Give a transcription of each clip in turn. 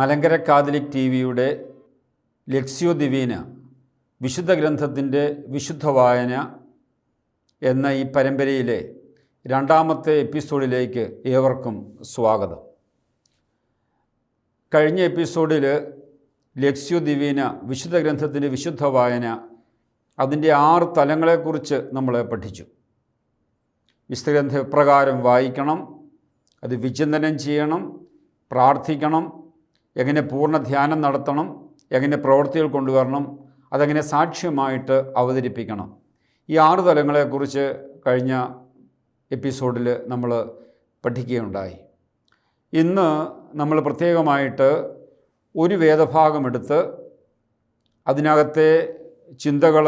Malankara Catholic T വിയുടെ ലക്ഷ്യോ ദിവീന വിശുദ്ധ ഗ്രന്ഥത്തിൻ്റെ വിശുദ്ധ വായന എന്ന ഈ പരമ്പരയിലെ രണ്ടാമത്തെ എപ്പിസോഡിലേക്ക് ഏവർക്കും സ്വാഗതം. കഴിഞ്ഞ എപ്പിസോഡിൽ ലക്ഷ്യോ ദിവീന വിശുദ്ധ ഗ്രന്ഥത്തിൻ്റെ വിശുദ്ധ വായന അതിൻ്റെ 6 തലങ്ങളെക്കുറിച്ച് നമ്മൾ പഠിച്ചു. വിശുദ്ധ ഗ്രന്ഥം എപ്രകാരം വായിക്കണം, അത് വിചിന്തനം ചെയ്യണം, പ്രാർത്ഥിക്കണം, എങ്ങനെ പൂർണ്ണ ധ്യാനം നടത്തണം, എങ്ങനെ പ്രവൃത്തികൾ കൊണ്ടുവരണം, അതെങ്ങനെ സാക്ഷ്യമായിട്ട് അവതരിപ്പിക്കണം. ഈ 6 തലങ്ങളെക്കുറിച്ച് കഴിഞ്ഞ എപ്പിസോഡിൽ നമ്മൾ പഠിക്കുകയുണ്ടായി. ഇന്ന് നമ്മൾ പ്രത്യേകമായിട്ട് ഒരു വേദഭാഗമെടുത്ത് അതിനകത്തെ ചിന്തകൾ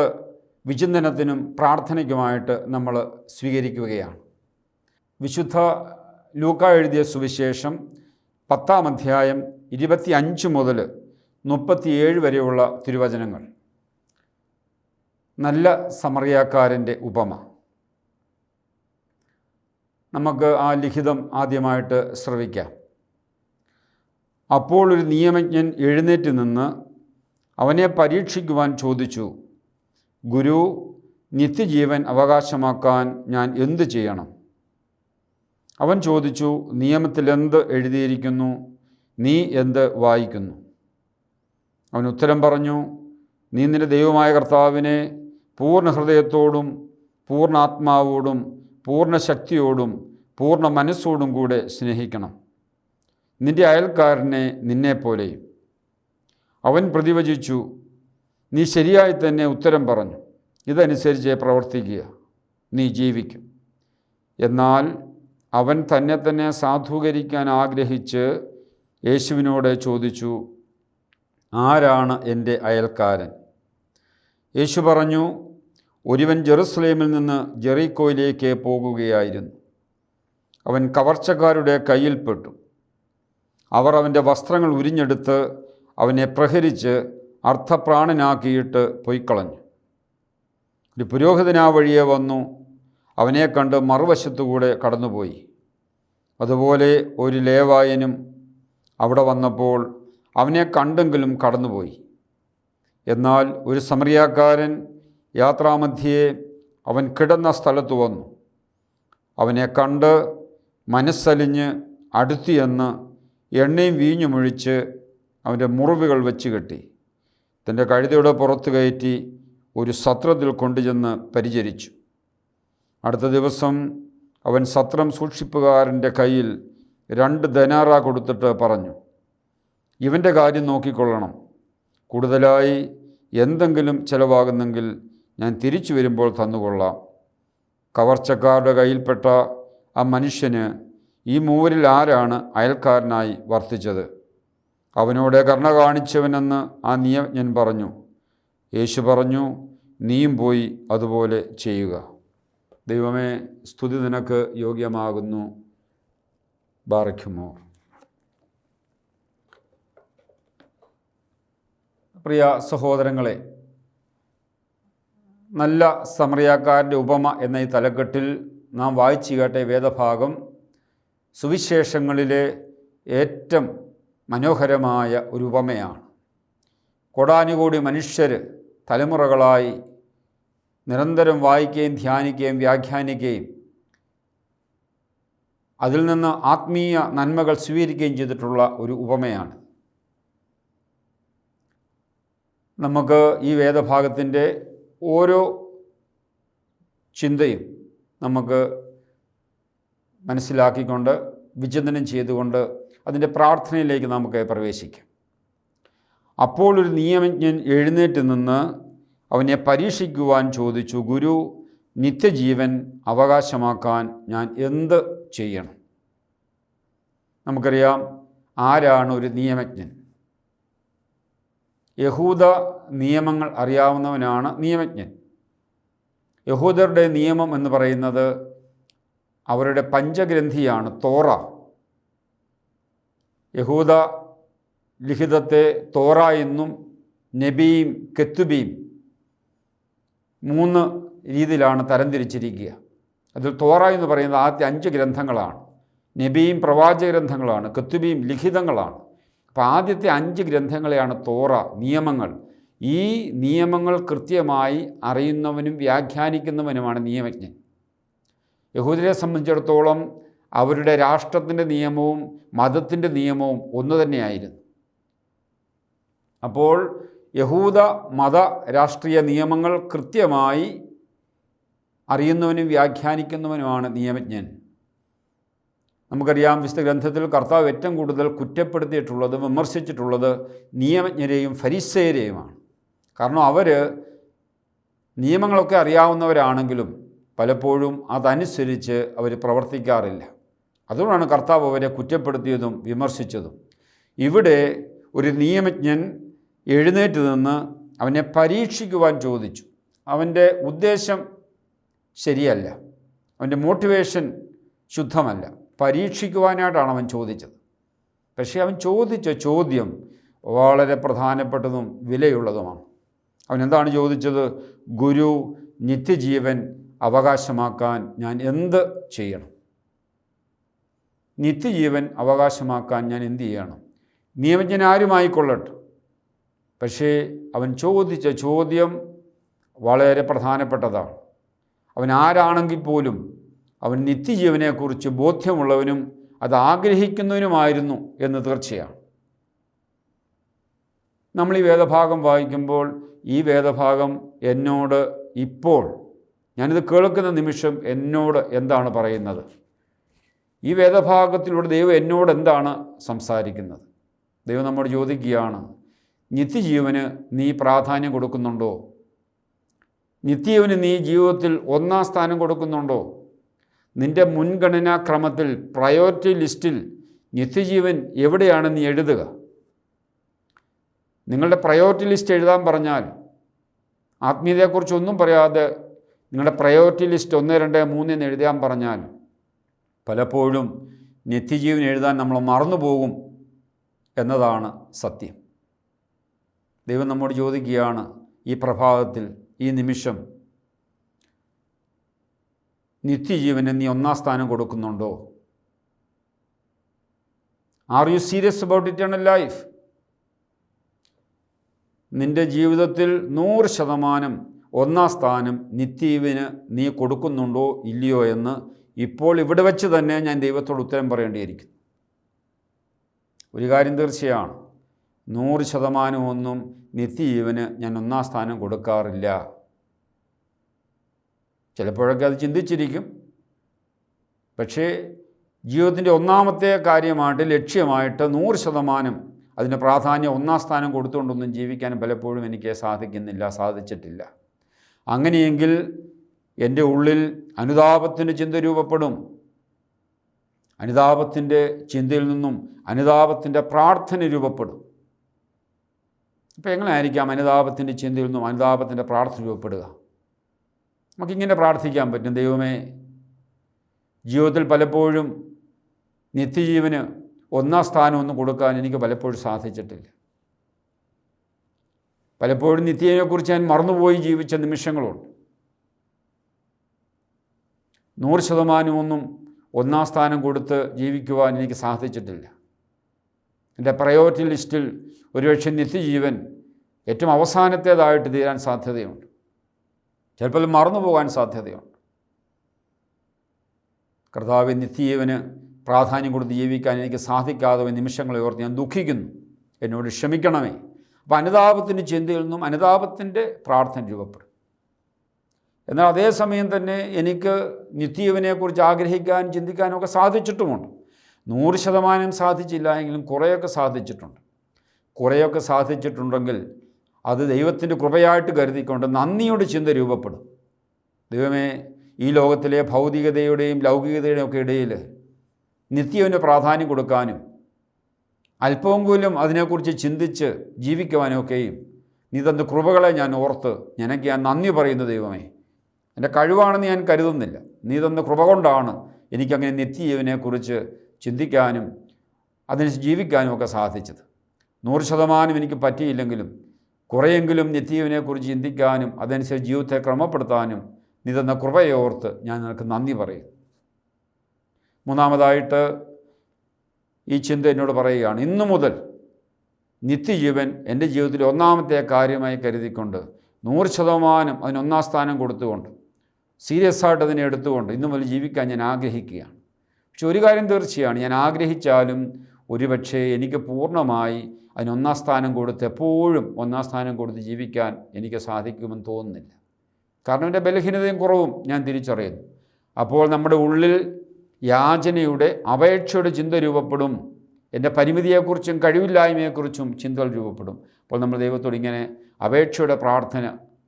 വിചിന്തനത്തിനും പ്രാർത്ഥനയ്ക്കുമായിട്ട് നമ്മൾ സ്വീകരിക്കുകയാണ്. വിശുദ്ധ ലൂക്കാ എഴുതിയ സുവിശേഷം 10-ാം അധ്യായം 25 മുതൽ 37 വരെയുള്ള തിരുവചനങ്ങൾ. നല്ല സമറിയാക്കാരൻ്റെ ഉപമ. നമുക്ക് ആ ലിഖിതം ആദ്യമായിട്ട് ശ്രവിക്കാം. അപ്പോൾ ഒരു നിയമജ്ഞൻ എഴുന്നേറ്റ് നിന്ന് അവനെ പരീക്ഷിക്കുവാൻ ചോദിച്ചു, ഗുരു, നിത്യജീവൻ അവകാശമാക്കാൻ ഞാൻ എന്തു ചെയ്യണം? അവൻ ചോദിച്ചു, നിയമത്തിൽ എന്ത് എഴുതിയിരിക്കുന്നു? നീ എന്ത് വായിക്കുന്നു? അവൻ ഉത്തരം പറഞ്ഞു, നീ നിന്റെ ദൈവമായ കർത്താവിനെ പൂർണ്ണ ഹൃദയത്തോടും പൂർണ്ണ ആത്മാവോടും പൂർണ്ണ ശക്തിയോടും പൂർണ്ണ മനസ്സോടും കൂടെ സ്നേഹിക്കണം, നിന്റെ അയൽക്കാരനെ നിന്നെപ്പോലെയും. അവൻ പ്രതിവചിച്ചു, നീ ശരിയായി തന്നെ ഉത്തരം പറഞ്ഞു, ഇതനുസരിച്ച് പ്രവർത്തിക്കുക, നീ ജീവിക്കും. എന്നാൽ അവൻ തന്നെ സാധൂകരിക്കാൻ ആഗ്രഹിച്ച് യേശുവിനോട് ചോദിച്ചു, ആരാണ് എൻ്റെ അയൽക്കാരൻ? യേശു പറഞ്ഞു, ഒരുവൻ ജെറുസലേമിൽ നിന്ന് ജെറിക്കോയിലേക്ക് പോകുകയായിരുന്നു. അവൻ കവർച്ചക്കാരുടെ കയ്യിൽപ്പെട്ടു. അവർ അവൻ്റെ വസ്ത്രങ്ങൾ ഉരിഞ്ഞെടുത്ത് അവനെ പ്രഹരിച്ച് അർത്ഥപ്രാണനാക്കിയിട്ട് പൊയ്ക്കളഞ്ഞു. ഒരു പുരോഹിതനാ വഴിയെ വന്നു അവനെ കണ്ട് മറുവശത്തുകൂടെ കടന്നുപോയി. അതുപോലെ ഒരു ലേവായനും അവിടെ വന്നപ്പോൾ അവനെ കണ്ടെങ്കിലും കടന്നുപോയി. എന്നാൽ ഒരു സമറിയാക്കാരൻ യാത്രാമധ്യേ അവൻ കിടന്ന സ്ഥലത്ത് വന്നു. അവനെ കണ്ട് മനസ്സലിഞ്ഞ് അടുത്തിയെന്ന് എണ്ണയും വീഞ്ഞുമൊഴിച്ച് അവൻ്റെ മുറിവുകൾ വെച്ച് കെട്ടി തൻ്റെ കഴുതയുടെ പുറത്ത് കയറ്റി ഒരു സത്രത്തിൽ കൊണ്ടുചെന്ന് പരിചരിച്ചു. അടുത്ത ദിവസം അവൻ സത്രം സൂക്ഷിപ്പുകാരൻ്റെ കയ്യിൽ 2 ദനാറ കൊടുത്തിട്ട് പറഞ്ഞു, ഇവൻ്റെ കാര്യം നോക്കിക്കൊള്ളണം. കൂടുതലായി എന്തെങ്കിലും ചിലവാകുന്നെങ്കിൽ ഞാൻ തിരിച്ചു വരുമ്പോൾ തന്നുകൊള്ളാം. കവർച്ചക്കാരുടെ കയ്യിൽപ്പെട്ട ആ മനുഷ്യന് ഈ മൂവരിൽ ആരാണ് അയൽക്കാരനായി വർത്തിച്ചത്? അവനോട് കരുണ കാണിച്ചവനെന്ന് ആ നിയമജ്ഞൻ പറഞ്ഞു. യേശു പറഞ്ഞു, നീയും പോയി അതുപോലെ ചെയ്യുക. ദൈവമേ, സ്തുതി നിനക്ക് യോഗ്യമാകുന്നു. ബാറയ്ക്കുമോർ. പ്രിയ സഹോദരങ്ങളെ, നല്ല സമറിയാക്കാരൻ്റെ ഉപമ എന്ന ഈ തലക്കെട്ടിൽ നാം വായിച്ചു കേട്ട വേദഭാഗം സുവിശേഷങ്ങളിലെ ഏറ്റവും മനോഹരമായ ഒരു ഉപമയാണ്. കോടാനുകോടി മനുഷ്യർ തലമുറകളായി നിരന്തരം വായിക്കുകയും ധ്യാനിക്കുകയും വ്യാഖ്യാനിക്കുകയും അതിൽ നിന്ന് ആത്മീയ നന്മകൾ സ്വീകരിക്കുകയും ചെയ്തിട്ടുള്ള ഒരു ഉപമയാണ്. നമുക്ക് ഈ വേദഭാഗത്തിൻ്റെ ഓരോ ചിന്തയും നമുക്ക് മനസ്സിലാക്കിക്കൊണ്ട് വിചിന്തനം ചെയ്തുകൊണ്ട് അതിൻ്റെ പ്രാർത്ഥനയിലേക്ക് നമുക്ക് പ്രവേശിക്കാം. അപ്പോൾ ഒരു നിയമജ്ഞൻ എഴുന്നേറ്റ് നിന്ന് അവനെ പരീക്ഷിക്കുവാൻ ചോദിച്ചു, ഗുരു, നിത്യജീവൻ അവകാശമാക്കാൻ ഞാൻ എന്ത് ചെയ്യണം? നമുക്കറിയാം, ആരാണ് ഒരു നിയമജ്ഞൻ? യഹൂദ നിയമങ്ങൾ അറിയാവുന്നവനാണ് നിയമജ്ഞൻ. യഹൂദരുടെ നിയമം എന്ന് പറയുന്നത് അവരുടെ പഞ്ചഗ്രന്ഥിയാണ് തോറ. യഹൂദ ലിഖിതത്തെ തോറ എന്നും നബിയും കെത്തുബീം 3 രീതിയിലാണ് തരംതിരിച്ചിരിക്കുക. അതിൽ തോറ എന്ന് പറയുന്നത് ആദ്യ 5 ഗ്രന്ഥങ്ങളാണ്. നബിയും പ്രവാചക ഗ്രന്ഥങ്ങളാണ്. കെത്തുബീം ലിഖിതങ്ങളാണ്. അപ്പോൾ ആദ്യത്തെ 5 ഗ്രന്ഥങ്ങളെയാണ് തോറ, നിയമങ്ങൾ. ഈ നിയമങ്ങൾ കൃത്യമായി അറിയുന്നവനും വ്യാഖ്യാനിക്കുന്നവനുമാണ് നിയമജ്ഞൻ. യഹൂദരെ സംബന്ധിച്ചിടത്തോളം അവരുടെ രാഷ്ട്രത്തിൻ്റെ നിയമവും മതത്തിൻ്റെ നിയമവും ഒന്ന് തന്നെയായിരുന്നു. അപ്പോൾ യഹൂദ മത രാഷ്ട്രീയ നിയമങ്ങൾ കൃത്യമായി അറിയുന്നവനും വ്യാഖ്യാനിക്കുന്നവനുമാണ് നിയമജ്ഞൻ. നമുക്കറിയാം, വിശുദ്ധ ഗ്രന്ഥത്തിൽ കർത്താവ് ഏറ്റവും കൂടുതൽ കുറ്റപ്പെടുത്തിയിട്ടുള്ളത്, വിമർശിച്ചിട്ടുള്ളത് നിയമജ്ഞരെയും ഫരിസേയരെയുമാണ്. കാരണം അവർ നിയമങ്ങളൊക്കെ അറിയാവുന്നവരാണെങ്കിലും പലപ്പോഴും അതനുസരിച്ച് അവർ പ്രവർത്തിക്കാറില്ല. അതുകൊണ്ടാണ് കർത്താവ് അവരെ കുറ്റപ്പെടുത്തിയതും വിമർശിച്ചതും. ഇവിടെ ഒരു നിയമജ്ഞൻ എഴുന്നേറ്റ് നിന്ന് അവനെ പരീക്ഷിക്കുവാൻ ചോദിച്ചു. അവൻ്റെ ഉദ്ദേശം ശരിയല്ല, അവൻ്റെ മോട്ടിവേഷൻ ശുദ്ധമല്ല. പരീക്ഷിക്കുവാനായിട്ടാണ് അവൻ ചോദിച്ചത്. പക്ഷേ അവൻ ചോദിച്ച ചോദ്യം വളരെ പ്രധാനപ്പെട്ടതും വിലയുള്ളതുമാണ്. അവൻ എന്താണ് ചോദിച്ചത്? ഗുരു, നിത്യജീവൻ അവകാശമാക്കാൻ ഞാൻ എന്ത് ചെയ്യണം? നിത്യജീവൻ അവകാശമാക്കാൻ ഞാൻ എന്ത് ചെയ്യണം? നിയമജ്ഞൻ ആരുമായിക്കൊള്ളട്ടെ, പക്ഷേ അവൻ ചോദിച്ച ചോദ്യം വളരെ പ്രധാനപ്പെട്ടതാണ്. അവൻ ആരാണെങ്കിൽ പോലും അവൻ നിത്യജീവനെക്കുറിച്ച് ബോധ്യമുള്ളവനും അത് ആഗ്രഹിക്കുന്നവനുമായിരുന്നു എന്ന് തീർച്ചയാണ്. നമ്മൾ ഈ വേദഭാഗം വായിക്കുമ്പോൾ ഈ വേദഭാഗം എന്നോട് ഇപ്പോൾ, ഞാനിത് കേൾക്കുന്ന നിമിഷം എന്നോട് എന്താണ് പറയുന്നത്? ഈ വേദഭാഗത്തിലൂടെ ദൈവം എന്നോട് എന്താണ് സംസാരിക്കുന്നത്? ദൈവം നമ്മോട് ചോദിക്കുകയാണ്, നിത്യജീവന് നീ പ്രാധാന്യം കൊടുക്കുന്നുണ്ടോ? നിത്യജീവന് നീ ജീവിതത്തിൽ 1-ാം സ്ഥാനം കൊടുക്കുന്നുണ്ടോ? നിൻ്റെ മുൻഗണനാ ക്രമത്തിൽ, പ്രയോറിറ്റി ലിസ്റ്റിൽ നിത്യജീവൻ എവിടെയാണ് നീ എഴുതുക? നിങ്ങളുടെ പ്രയോറിറ്റി ലിസ്റ്റ് എഴുതാൻ പറഞ്ഞാൽ, ആത്മീയതയെക്കുറിച്ചൊന്നും പറയാതെ നിങ്ങളുടെ പ്രയോറിറ്റി ലിസ്റ്റ് 1, 2, 3 എന്ന് എഴുതാൻ പറഞ്ഞാൽ പലപ്പോഴും നിത്യജീവൻ എഴുതാൻ നമ്മൾ മറന്നുപോകും എന്നതാണ് സത്യം. ദൈവം നമ്മോട് ചോദിക്കുകയാണ് ഈ പ്രഭാതത്തിൽ, ഈ നിമിഷം, നിത്യജീവന് നീ 1-ാം സ്ഥാനം കൊടുക്കുന്നുണ്ടോ? Are you serious about eternal life? നിൻ്റെ ജീവിതത്തിൽ 100% 1-ാം സ്ഥാനം നിത്യജീവന് നീ കൊടുക്കുന്നുണ്ടോ ഇല്ലയോ എന്ന് ഇപ്പോൾ ഇവിടെ വെച്ച് തന്നെ ഞാൻ ദൈവത്തോട് ഉത്തരം പറയേണ്ടിയിരിക്കുന്നു. ഒരു കാര്യം തീർച്ചയാണ്, 100% നിത്യജീവന് ഞാൻ 1-ാം സ്ഥാനം കൊടുക്കാറില്ല. ചിലപ്പോഴൊക്കെ അത് ചിന്തിച്ചിരിക്കും. പക്ഷേ ജീവിതത്തിൻ്റെ ഒന്നാമത്തെ കാര്യമായിട്ട്, ലക്ഷ്യമായിട്ട് 100% അതിന് പ്രാധാന്യം 1-ാം സ്ഥാനം കൊടുത്തുകൊണ്ടൊന്നും ജീവിക്കാൻ പലപ്പോഴും എനിക്ക് സാധിച്ചിട്ടില്ല. അങ്ങനെയെങ്കിൽ എൻ്റെ ഉള്ളിൽ അനുതാപത്തിൻ്റെ ചിന്ത രൂപപ്പെടും. അനുതാപത്തിൻ്റെ ചിന്തയിൽ നിന്നും അനുതാപത്തിൻ്റെ പ്രാർത്ഥന രൂപപ്പെടും. അപ്പോൾ എങ്ങനെയായിരിക്കാം അനുതാപത്തിൻ്റെ ചിന്തയിൽ നിന്നും അനുതാപത്തിൻ്റെ പ്രാർത്ഥന രൂപപ്പെടുക? നമുക്കിങ്ങനെ പ്രാർത്ഥിക്കാൻ പറ്റും, ദൈവമേ, ജീവിതത്തിൽ പലപ്പോഴും നിത്യജീവന് 1-ാം സ്ഥാനമൊന്നും കൊടുക്കാൻ എനിക്ക് പലപ്പോഴും സാധിച്ചിട്ടില്ല. പലപ്പോഴും നിത്യജീവനെക്കുറിച്ച് ഞാൻ മറന്നുപോയി ജീവിച്ച നിമിഷങ്ങളുണ്ട്. 100% 1-ാം സ്ഥാനം കൊടുത്ത് ജീവിക്കുവാൻ എനിക്ക് സാധിച്ചിട്ടില്ല. എൻ്റെ പ്രയോറിറ്റി ലിസ്റ്റിൽ ഒരുപക്ഷെ നിത്യജീവൻ ഏറ്റവും അവസാനത്തേതായിട്ട് തീരാൻ സാധ്യതയുണ്ട്. ചിലപ്പോൾ മറന്നു പോകാൻ സാധ്യതയുണ്ട്. കർത്താവ്, നിത്യജീവന് പ്രാധാന്യം കൊടുത്ത് ജീവിക്കാൻ എനിക്ക് സാധിക്കാതെ നിമിഷങ്ങളെ ഓർത്ത് ഞാൻ ദുഃഖിക്കുന്നു, എന്നോട് ക്ഷമിക്കണമേ. അപ്പോൾ അനുതാപത്തിൻ്റെ ചിന്തയിൽ നിന്നും അനുതാപത്തിൻ്റെ പ്രാർത്ഥന രൂപപ്പെടും. എന്നാൽ അതേസമയം തന്നെ എനിക്ക് നിത്യജീവനെക്കുറിച്ച് ആഗ്രഹിക്കാനും ചിന്തിക്കാനും ഒക്കെ സാധിച്ചിട്ടുമുണ്ട്. 100% സാധിച്ചില്ല എങ്കിലും കുറേയൊക്കെ സാധിച്ചിട്ടുണ്ട്. കുറേയൊക്കെ സാധിച്ചിട്ടുണ്ടെങ്കിൽ അത് ദൈവത്തിൻ്റെ കൃപയായിട്ട് കരുതിക്കൊണ്ട് നന്ദിയുടെ ചിന്ത രൂപപ്പെടും. ദൈവമേ, ഈ ലോകത്തിലെ ഭൗതികതയുടെയും ലൗകികതയുടെയും ഒക്കെ ഇടയിൽ നിത്യജീവന് പ്രാധാന്യം കൊടുക്കാനും അല്പമെങ്കിലും അതിനെക്കുറിച്ച് ചിന്തിച്ച് ജീവിക്കുവാനൊക്കെയും നീ തന്ന കൃപകളെ ഞാൻ ഓർത്ത് നിനക്ക് ഞാൻ നന്ദി പറയുന്നു. ദൈവമേ, എൻ്റെ കഴിവാണെന്ന് ഞാൻ കരുതുന്നില്ല. നീ തന്ന കൃപ കൊണ്ടാണ് എനിക്കങ്ങനെ നിത്യജീവനെക്കുറിച്ച് ചിന്തിക്കാനും അതിന് ജീവിക്കാനും ഒക്കെ സാധിച്ചത്. 100% എനിക്ക് പറ്റിയില്ലെങ്കിലും കുറേയെങ്കിലും നിത്യജീവനെക്കുറിച്ച് ചിന്തിക്കാനും അതനുസരിച്ച് ജീവിതത്തെ ക്രമപ്പെടുത്താനും നീ തന്ന കൃപയെ ഓർത്ത് ഞാൻ നിനക്ക് നന്ദി പറയും. മൂന്നാമതായിട്ട് ഈ ചിന്ത എന്നോട് പറയുകയാണ്, ഇന്നു മുതൽ നിത്യജീവൻ എൻ്റെ ജീവിതത്തിൽ ഒന്നാമത്തെ കാര്യമായി കരുതിക്കൊണ്ട് 100% അതിന് ഒന്നാം സ്ഥാനം കൊടുത്തുകൊണ്ട് സീരിയസ് ആയിട്ട് അതിനെ എടുത്തുകൊണ്ട് ഇന്നു മുതൽ ജീവിക്കാൻ ഞാൻ ആഗ്രഹിക്കുകയാണ്. പക്ഷെ ഒരു കാര്യം തീർച്ചയാണ്, ഞാൻ ആഗ്രഹിച്ചാലും ഒരുപക്ഷെ എനിക്ക് പൂർണ്ണമായി അതിന് ഒന്നാം സ്ഥാനം കൊടുത്ത് എപ്പോഴും ഒന്നാം സ്ഥാനം കൊടുത്ത് ജീവിക്കാൻ എനിക്ക് സാധിക്കുമെന്ന് തോന്നുന്നില്ല. കാരണം എൻ്റെ ബലഹീനതയും കുറവും ഞാൻ തിരിച്ചറിയുന്നു. അപ്പോൾ നമ്മുടെ ഉള്ളിൽ യാചനയുടെ, അപേക്ഷയുടെ ചിന്ത രൂപപ്പെടും. എൻ്റെ പരിമിതിയെക്കുറിച്ചും കഴിവില്ലായ്മയെക്കുറിച്ചും ചിന്തകൾ രൂപപ്പെടും. അപ്പോൾ നമ്മൾ ദൈവത്തോട് ഇങ്ങനെ അപേക്ഷയുടെ പ്രാർത്ഥന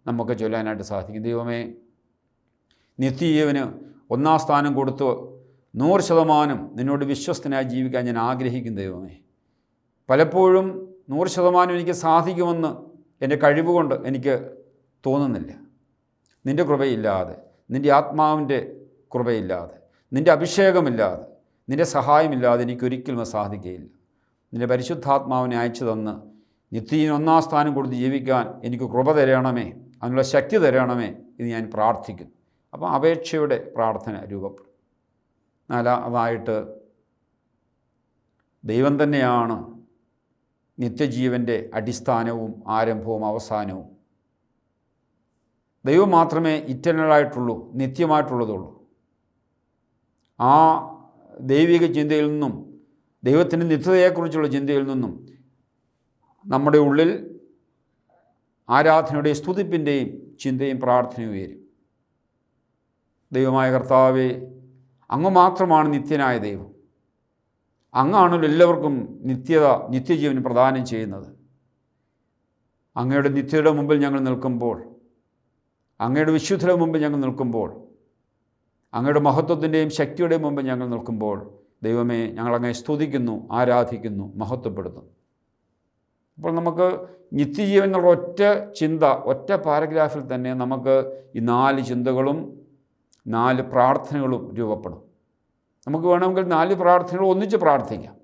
നമുക്ക് ചൊല്ലാനായിട്ട് സാധിക്കും. ദൈവമേ, നിത്യജീവന് ഒന്നാം സ്ഥാനം കൊടുത്ത് 100% നിന്നോട് വിശ്വസ്തനായി ജീവിക്കാൻ ഞാൻ ആഗ്രഹിക്കും. ദൈവമേ, പലപ്പോഴും 100% എനിക്ക് സാധിക്കുമെന്ന് എൻ്റെ കഴിവുകൊണ്ട് എനിക്ക് തോന്നുന്നില്ല. നിൻ്റെ കൃപയില്ലാതെ, നിൻ്റെ ആത്മാവിൻ്റെ കൃപയില്ലാതെ, നിൻ്റെ അഭിഷേകമില്ലാതെ, നിൻ്റെ സഹായമില്ലാതെ എനിക്കൊരിക്കലും അത് സാധിക്കുകയില്ല. നിൻ്റെ പരിശുദ്ധാത്മാവിനെ അയച്ചു തന്ന് നിത്യജീവൻ ഒന്നാം സ്ഥാനം കൊടുത്ത് ജീവിക്കാൻ എനിക്ക് കൃപ തരണമേ, അതിനുള്ള ശക്തി തരണമേ എന്ന് ഞാൻ പ്രാർത്ഥിക്കുന്നു. അപ്പോൾ അപേക്ഷയുടെ പ്രാർത്ഥന രൂപപ്പെടും. നാലാമതായിട്ട്, ദൈവം തന്നെയാണ് നിത്യജീവൻ്റെ അടിസ്ഥാനവും ആരംഭവും അവസാനവും. ദൈവം മാത്രമേ ഇറ്റർണലായിട്ടുള്ളൂ, നിത്യമായിട്ടുള്ളതുള്ളൂ. ആ ദൈവിക ചിന്തയിൽ നിന്നും, ദൈവത്തിൻ്റെ നിത്യതയെക്കുറിച്ചുള്ള ചിന്തയിൽ നിന്നും നമ്മുടെ ഉള്ളിൽ ആരാധനയുടെയും സ്തുതിപ്പിൻ്റെയും ചിന്തയും പ്രാർത്ഥനയും ഉയരും. ദൈവമായ കർത്താവേ, അങ്ങ് മാത്രമാണ് നിത്യനായ ദൈവം. അങ്ങാണല്ലോ എല്ലാവർക്കും നിത്യജീവൻ പ്രദാനം ചെയ്യുന്നത്. അങ്ങയുടെ നിത്യതയുടെ മുമ്പിൽ ഞങ്ങൾ നിൽക്കുമ്പോൾ, അങ്ങയുടെ വിശുദ്ധയുടെ മുമ്പിൽ ഞങ്ങൾ നിൽക്കുമ്പോൾ, അങ്ങയുടെ മഹത്വത്തിൻ്റെയും ശക്തിയുടെയും മുമ്പിൽ ഞങ്ങൾ നിൽക്കുമ്പോൾ, ദൈവമേ, ഞങ്ങളങ്ങയെ സ്തുതിക്കുന്നു, ആരാധിക്കുന്നു, മഹത്വപ്പെടുത്തുന്നു. അപ്പോൾ നമുക്ക് നിത്യജീവൻ എന്നുള്ള ഒറ്റ ചിന്ത, ഒറ്റ പാരഗ്രാഫിൽ തന്നെ നമുക്ക് ഈ 4 ചിന്തകളും 4 പ്രാർത്ഥനകളും രൂപപ്പെടും. നമുക്ക് വേണമെങ്കിൽ 4 പ്രാർത്ഥനകൾ ഒന്നിച്ച് പ്രാർത്ഥിക്കാം.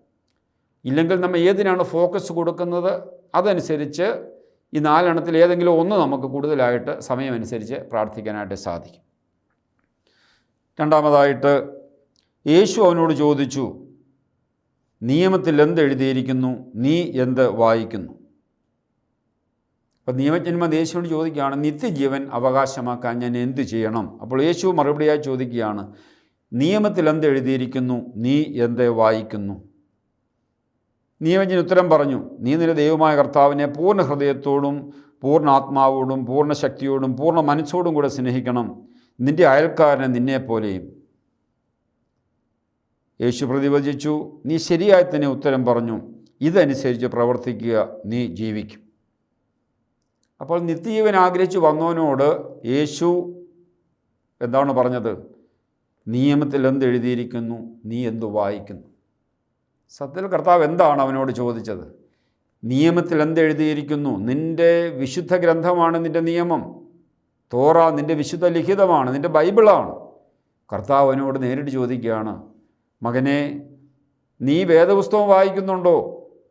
ഇല്ലെങ്കിൽ നമ്മൾ ഏതിനാണ് ഫോക്കസ് കൊടുക്കുന്നത് അതനുസരിച്ച് ഈ 4 എണ്ണത്തിൽ ഏതെങ്കിലും ഒന്ന് നമുക്ക് കൂടുതലായിട്ട് സമയമനുസരിച്ച് പ്രാർത്ഥിക്കാനായിട്ട് സാധിക്കും. രണ്ടാമതായിട്ട്, യേശു അവനോട് ചോദിച്ചു, നിയമത്തിൽ എന്തെഴുതിയിരിക്കുന്നു, നീ എന്ത് വായിക്കുന്നു? അപ്പോൾ നിയമജ്ഞന്മാർ യേശുവിനോട് ചോദിക്കുകയാണ്, നിത്യജീവൻ അവകാശമാക്കാൻ ഞാൻ എന്ത് ചെയ്യണം? അപ്പോൾ യേശു മറുപടിയായി ചോദിക്കുകയാണ്, നിയമത്തിൽ എന്തെഴുതിയിരിക്കുന്നു, നീ എന്ത് വായിക്കുന്നു? നിയമജ്ഞൻ ഉത്തരം പറഞ്ഞു, നീ നിന്റെ ദൈവമായ കർത്താവിനെ പൂർണ്ണ ഹൃദയത്തോടും പൂർണ്ണ ആത്മാവോടും പൂർണ്ണ ശക്തിയോടും പൂർണ്ണ മനസ്സോടും കൂടെ സ്നേഹിക്കണം, നിൻ്റെ അയൽക്കാരനെ നിന്നെപ്പോലെയും. യേശു പ്രതിവചിച്ചു, നീ ശരിയായി തന്നെ ഉത്തരം പറഞ്ഞു, ഇതനുസരിച്ച് പ്രവർത്തിക്കുക, നീ ജീവിക്കും. അപ്പോൾ നിത്യജീവൻ ആഗ്രഹിച്ചു വന്നവനോട് യേശു എന്താണ് പറഞ്ഞത്? നിയമത്തിൽ എന്തെഴുതിയിരിക്കുന്നു, നീ എന്തു വായിക്കുന്നു? സത്യത്തിൽ കർത്താവ് എന്താണ് അവനോട് ചോദിച്ചത്? നിയമത്തിൽ എന്തെഴുതിയിരിക്കുന്നു? നിൻ്റെ വിശുദ്ധ ഗ്രന്ഥമാണ് നിൻ്റെ നിയമം. തോറ നിൻ്റെ വിശുദ്ധ ലിഖിതമാണ്, നിൻ്റെ ബൈബിളാണ്. കർത്താവ് അവനോട് നേരിട്ട് ചോദിക്കുകയാണ്, മകനെ, നീ വേദപുസ്തകം വായിക്കുന്നുണ്ടോ?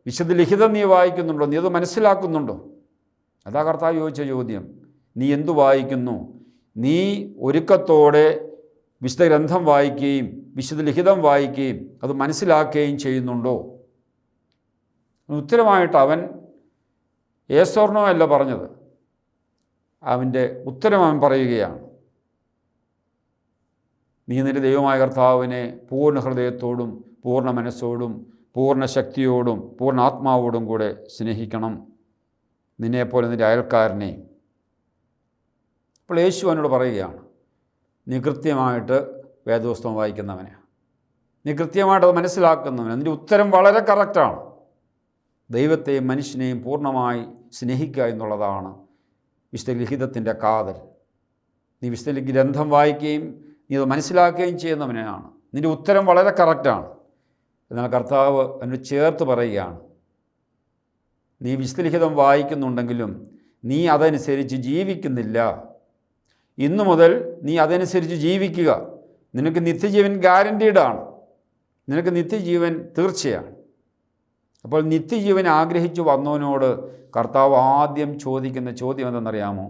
വിശുദ്ധ ലിഖിതം നീ വായിക്കുന്നുണ്ടോ? നീ അത് മനസ്സിലാക്കുന്നുണ്ടോ? അതാ കർത്താവ് ചോദിച്ച ചോദ്യം. നീ എന്തു വായിക്കുന്നു? നീ ഒരുക്കത്തോടെ വിശുദ്ധ ഗ്രന്ഥം വായിക്കുകയും വിശുദ്ധ ലിഖിതം വായിക്കുകയും അത് മനസ്സിലാക്കുകയും ചെയ്യുന്നുണ്ടോ? ഉത്തരമായിട്ട് അവൻ യേസോർണോ അല്ല പറഞ്ഞത്. അവൻ്റെ ഉത്തരം അവൻ പറയുകയാണ്, നീ നിൻ്റെ ദൈവമായ കർത്താവിനെ പൂർണ്ണ ഹൃദയത്തോടും പൂർണ്ണ മനസ്സോടും പൂർണ്ണ ശക്തിയോടും പൂർണ്ണ ആത്മാവോടും കൂടെ സ്നേഹിക്കണം, നിന്നെപ്പോലെ നിൻ്റെ അയൽക്കാരനെ. അപ്പോൾ യേശു അവനോട് പറയുകയാണ്, നീ കൃത്യമായിട്ട് വേദപുസ്തകം വായിക്കുന്നവനെ, നീ കൃത്യമായിട്ട് അത് മനസ്സിലാക്കുന്നവനെ. നിൻ്റെ ഉത്തരം വളരെ കറക്റ്റാണ്. ദൈവത്തെയും മനുഷ്യനെയും പൂർണ്ണമായി സ്നേഹിക്കുക എന്നുള്ളതാണ് വിശുദ്ധ ലിഖിതത്തിൻ്റെ കാതൽ. നീ വിശുദ്ധ ഗ്രന്ഥം വായിക്കുകയും നീ അത് മനസ്സിലാക്കുകയും ചെയ്യുന്നവനാണ്. നിൻ്റെ ഉത്തരം വളരെ കറക്റ്റാണ്. എന്നാൽ കർത്താവ് അതിന് ചേർത്ത് പറയുകയാണ്, നീ വിശുദ്ധ ലിഖിതം വായിക്കുന്നുണ്ടെങ്കിലും നീ അതനുസരിച്ച് ജീവിക്കുന്നില്ല. ഇന്നു മുതൽ നീ അതനുസരിച്ച് ജീവിക്കുക. നിനക്ക് നിത്യജീവൻ ഗ്യാരൻറ്റീഡാണ്, നിനക്ക് നിത്യജീവൻ തീർച്ചയാണ്. അപ്പോൾ നിത്യജീവൻ ആഗ്രഹിച്ചു വന്നവനോട് കർത്താവ് ആദ്യം ചോദിക്കുന്ന ചോദ്യം എന്തെന്നറിയാമോ?